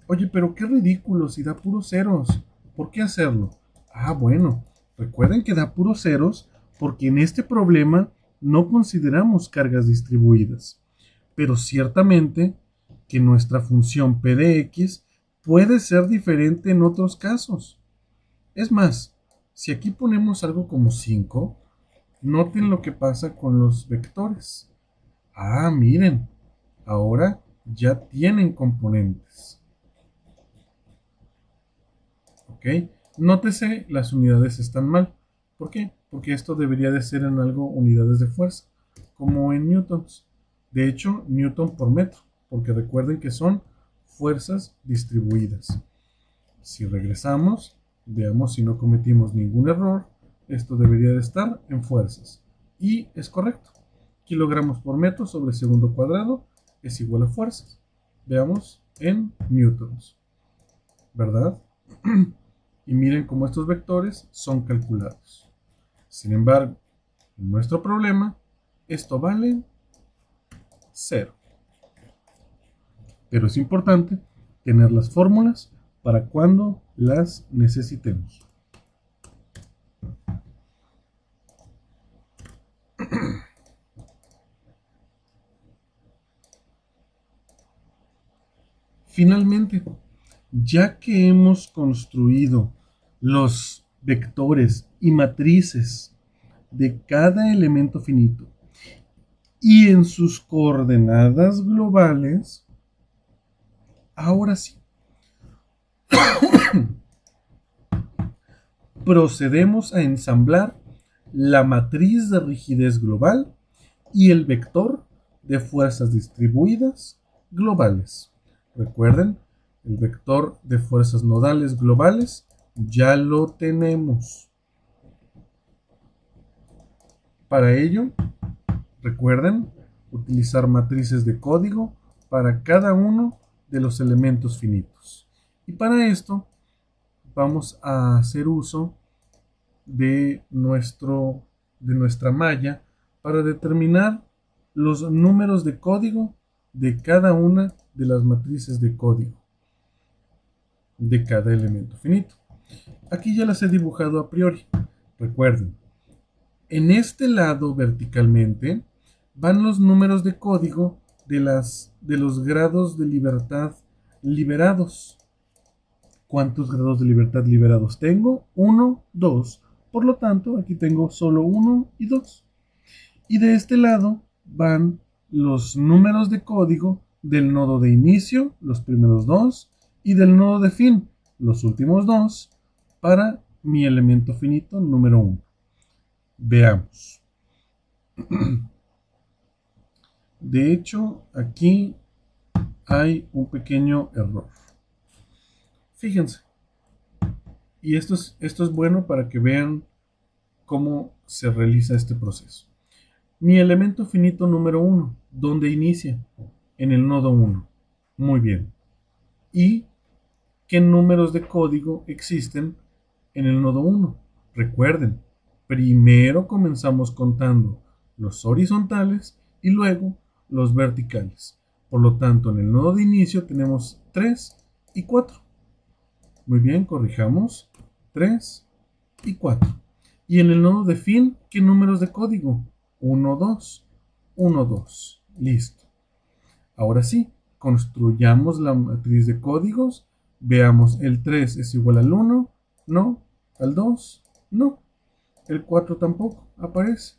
Oye, pero qué ridículo si da puros ceros. ¿Por qué hacerlo? Ah, bueno, recuerden que da puros ceros porque en este problema no consideramos cargas distribuidas. Pero ciertamente que nuestra función p de x puede ser diferente en otros casos. Es más, Si aquí ponemos algo como 5, noten lo que pasa con los vectores. Ah, miren, ahora ya tienen componentes. ¿Ok? Nótese, las unidades están mal. ¿Por qué? Porque esto debería de ser en algo unidades de fuerza, como en newtons. De hecho, newton por metro, porque recuerden que son fuerzas distribuidas. Si regresamos, veamos si no cometimos ningún error. Esto debería de estar en fuerzas. Y es correcto. Kilogramos por metro sobre segundo cuadrado es igual a fuerzas. Veamos en newtons, ¿verdad? Y miren cómo estos vectores son calculados. Sin embargo, en nuestro problema, esto vale 0. Pero es importante tener las fórmulas para cuando las necesitemos. Finalmente, ya que hemos construido los vectores y matrices de cada elemento finito y en sus coordenadas globales, ahora sí, procedemos a ensamblar la matriz de rigidez global y el vector de fuerzas distribuidas globales. Recuerden, el vector de fuerzas nodales globales ya lo tenemos. Para ello, recuerden utilizar matrices de código para cada uno de los elementos finitos. Y para esto vamos a hacer uso de nuestra malla para determinar los números de código de cada una de las matrices de código de cada elemento finito. Aquí ya las he dibujado a priori. Recuerden, en este lado verticalmente van los números de código de los grados de libertad liberados. ¿Cuántos grados de libertad liberados tengo? 1, 2. Por lo tanto, aquí tengo solo 1 y 2. Y de este lado van los números de código del nodo de inicio, los primeros 2, y del nodo de fin, los últimos 2, para mi elemento finito número 1. Veamos. De hecho, aquí hay un pequeño error. Fíjense. Y esto es bueno para que vean cómo se realiza este proceso. Mi elemento finito número 1, ¿dónde inicia? En el nodo 1. Muy bien. ¿Y qué números de código existen en el nodo 1? Recuerden, primero comenzamos contando los horizontales y luego los verticales. Por lo tanto, en el nodo de inicio tenemos 3 y 4. Muy bien, corrijamos. 3 y 4. Y en el nodo de fin, ¿qué números de código? 1, 2, 1, 2. Listo. Ahora sí, construyamos la matriz de códigos. Veamos, el 3 es igual al 1, no. Al 2, no. El 4 tampoco aparece.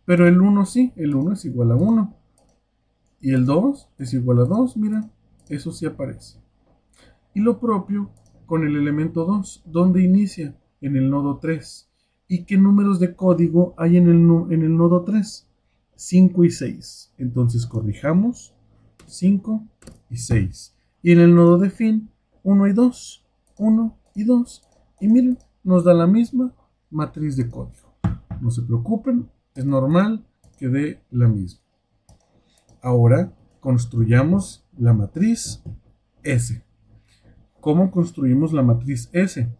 Pero el 1 sí, el 1 es igual a 1. Y el 2 es igual a 2, mira, eso sí aparece. Y lo propio con el elemento 2, ¿dónde inicia? En el nodo 3. ¿Y qué números de código hay en el nodo 3? 5 y 6. Entonces corrijamos 5 y 6. Y en el nodo de fin, 1 y 2. 1 y 2. Y miren, nos da la misma matriz de código. No se preocupen, es normal que dé la misma. Ahora construyamos la matriz S. ¿Cómo construimos la matriz S?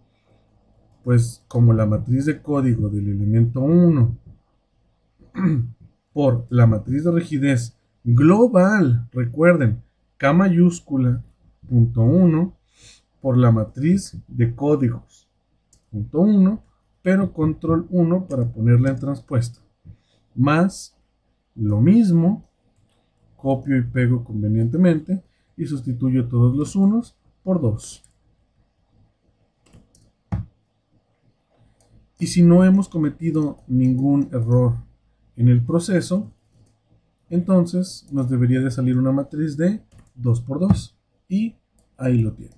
Pues como la matriz de código del elemento 1 por la matriz de rigidez global, recuerden, K mayúscula, punto 1, por la matriz de códigos, punto 1, pero control 1 para ponerla en transpuesta, más lo mismo, copio y pego convenientemente y sustituyo todos los unos por 2. Y si no hemos cometido ningún error en el proceso, entonces nos debería de salir una matriz de 2 por 2. Y ahí lo tiene.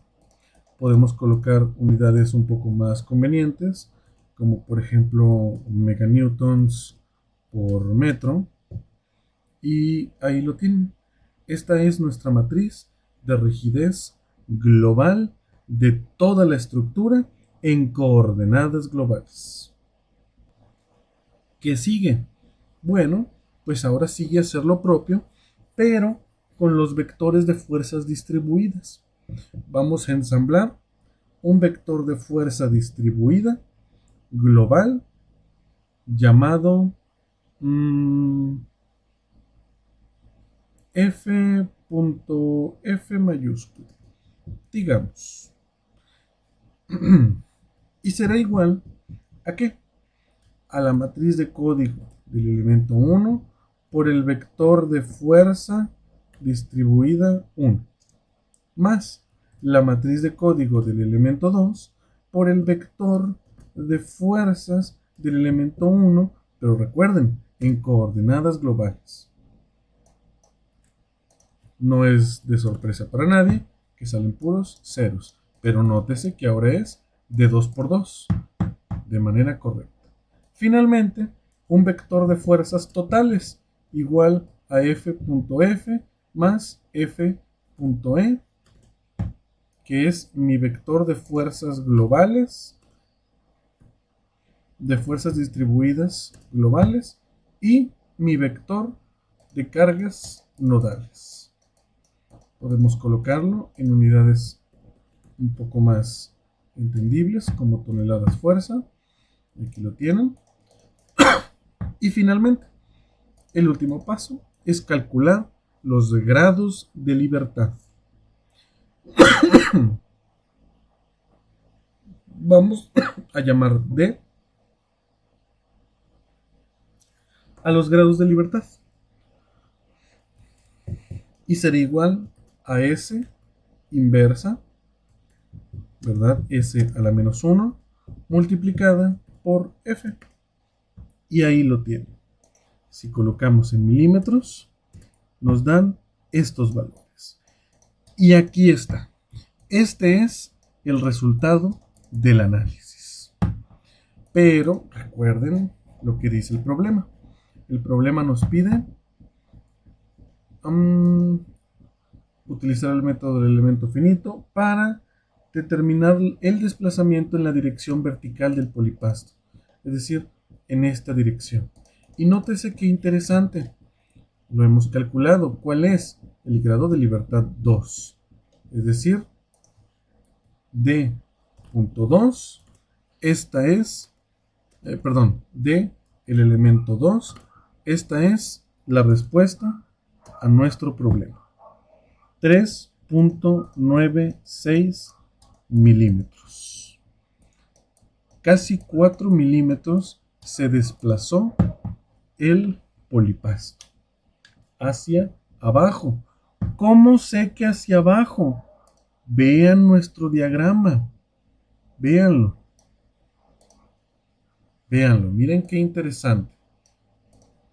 Podemos colocar unidades un poco más convenientes, como por ejemplo meganewtons por metro. Y ahí lo tienen. Esta es nuestra matriz de rigidez global de toda la estructura en coordenadas globales. ¿Qué sigue? Bueno, pues ahora sigue hacer lo propio, pero con los vectores de fuerzas distribuidas. Vamos a ensamblar un vector de fuerza distribuida global llamado F mayúscula, digamos. Y será igual a ¿qué? A la matriz de código del elemento 1 por el vector de fuerza distribuida 1, más la matriz de código del elemento 2 por el vector de fuerzas del elemento 1, pero recuerden, en coordenadas globales. No es de sorpresa para nadie que salen puros ceros, pero nótese que ahora es de 2 por 2, de manera correcta. Finalmente, un vector de fuerzas totales igual a F.F más F.E, que es mi vector de fuerzas globales, de fuerzas distribuidas globales, y mi vector de cargas nodales. Podemos colocarlo en unidades un poco más entendibles, como toneladas fuerza. Aquí lo tienen. Y finalmente, el último paso es calcular los grados de libertad. Vamos a llamar D a los grados de libertad. Y será igual a S inversa, ¿verdad? S a la menos 1 multiplicada por F. Y ahí lo tienen. Si colocamos en milímetros, nos dan estos valores. Y aquí está. Este es el resultado del análisis. Pero recuerden lo que dice el problema. El problema nos pide utilizar el método del elemento finito para determinar el desplazamiento en la dirección vertical del polipasto, es decir, en esta dirección. Y nótese qué interesante, lo hemos calculado. ¿Cuál es? El grado de libertad 2, es decir, D.2, esta es, D, el elemento 2, esta es la respuesta a nuestro problema. 3.96 milímetros. Casi 4 milímetros se desplazó el polipasto hacia abajo. ¿Cómo sé que hacia abajo? Vean nuestro diagrama. Véanlo. Véanlo. Miren qué interesante.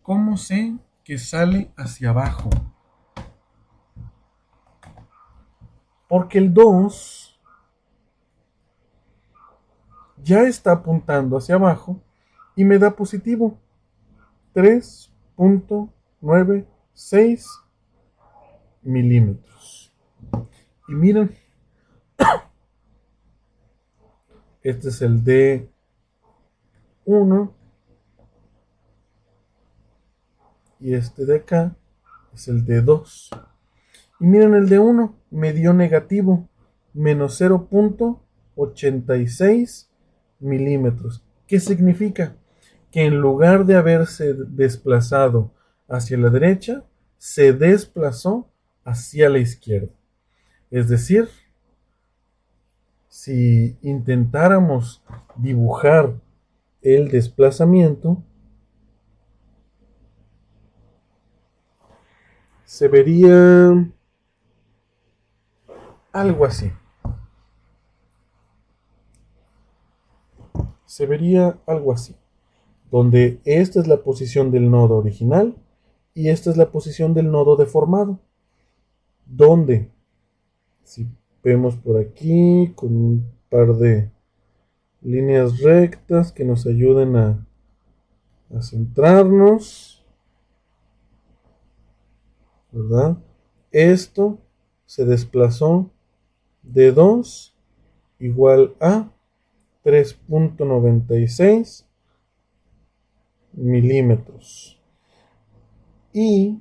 ¿Cómo sé que sale hacia abajo? Porque el 2 ya está apuntando hacia abajo y me da positivo. 3.96 milímetros. Y miren, este es el D1 y este de acá es el D2. Y miren, el D1 me dio negativo, menos 0.86 milímetros. ¿Qué significa? Que en lugar de haberse desplazado hacia la derecha, se desplazó hacia la izquierda. Es decir, si intentáramos dibujar el desplazamiento, se vería algo así. se vería algo así, donde esta es la posición del nodo original y esta es la posición del nodo deformado, donde si vemos por aquí con un par de líneas rectas que nos ayuden a centrarnos, ¿verdad? Esto se desplazó de 2 igual a 3.96 milímetros. Y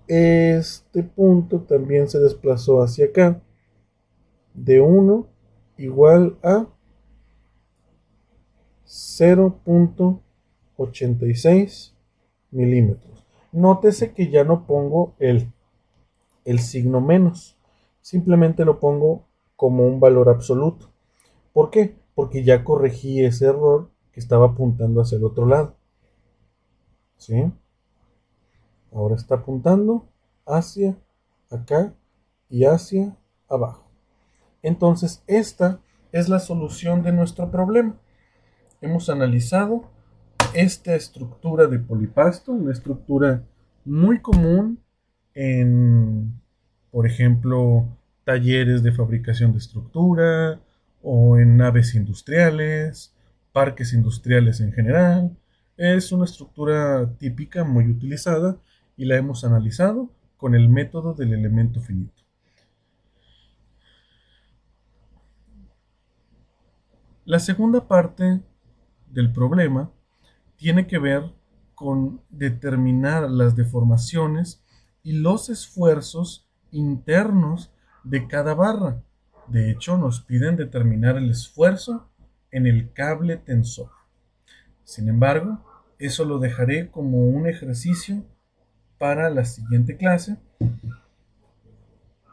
este punto también se desplazó hacia acá de 1 igual a 0.86 milímetros. Nótese que ya no pongo el signo menos, simplemente lo pongo como un valor absoluto. ¿Por qué? Porque ya corregí ese error que estaba apuntando hacia el otro lado. ¿Sí? Ahora está apuntando hacia acá y hacia abajo. Entonces, esta es la solución de nuestro problema. Hemos analizado esta estructura de polipasto, una estructura muy común en, por ejemplo, talleres de fabricación de estructura o en naves industriales, parques industriales en general. Es una estructura típica muy utilizada y la hemos analizado con el método del elemento finito. La segunda parte del problema tiene que ver con determinar las deformaciones y los esfuerzos internos de cada barra. De hecho, nos piden determinar el esfuerzo en el cable tensor. Sin embargo, eso lo dejaré como un ejercicio para la siguiente clase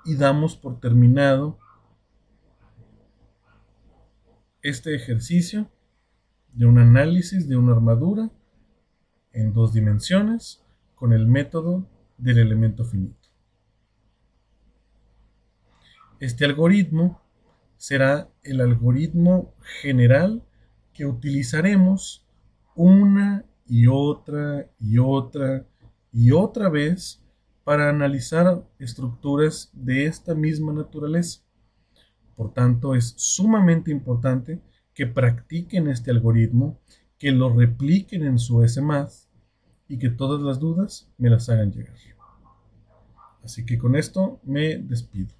y damos por terminado este ejercicio de un análisis de una armadura en 2 dimensiones con el método del elemento finito. Este algoritmo será el algoritmo general que utilizaremos una y otra y otra y otra vez para analizar estructuras de esta misma naturaleza. Por tanto, es sumamente importante que practiquen este algoritmo, que lo repliquen en su SMath y que todas las dudas me las hagan llegar. Así que con esto me despido.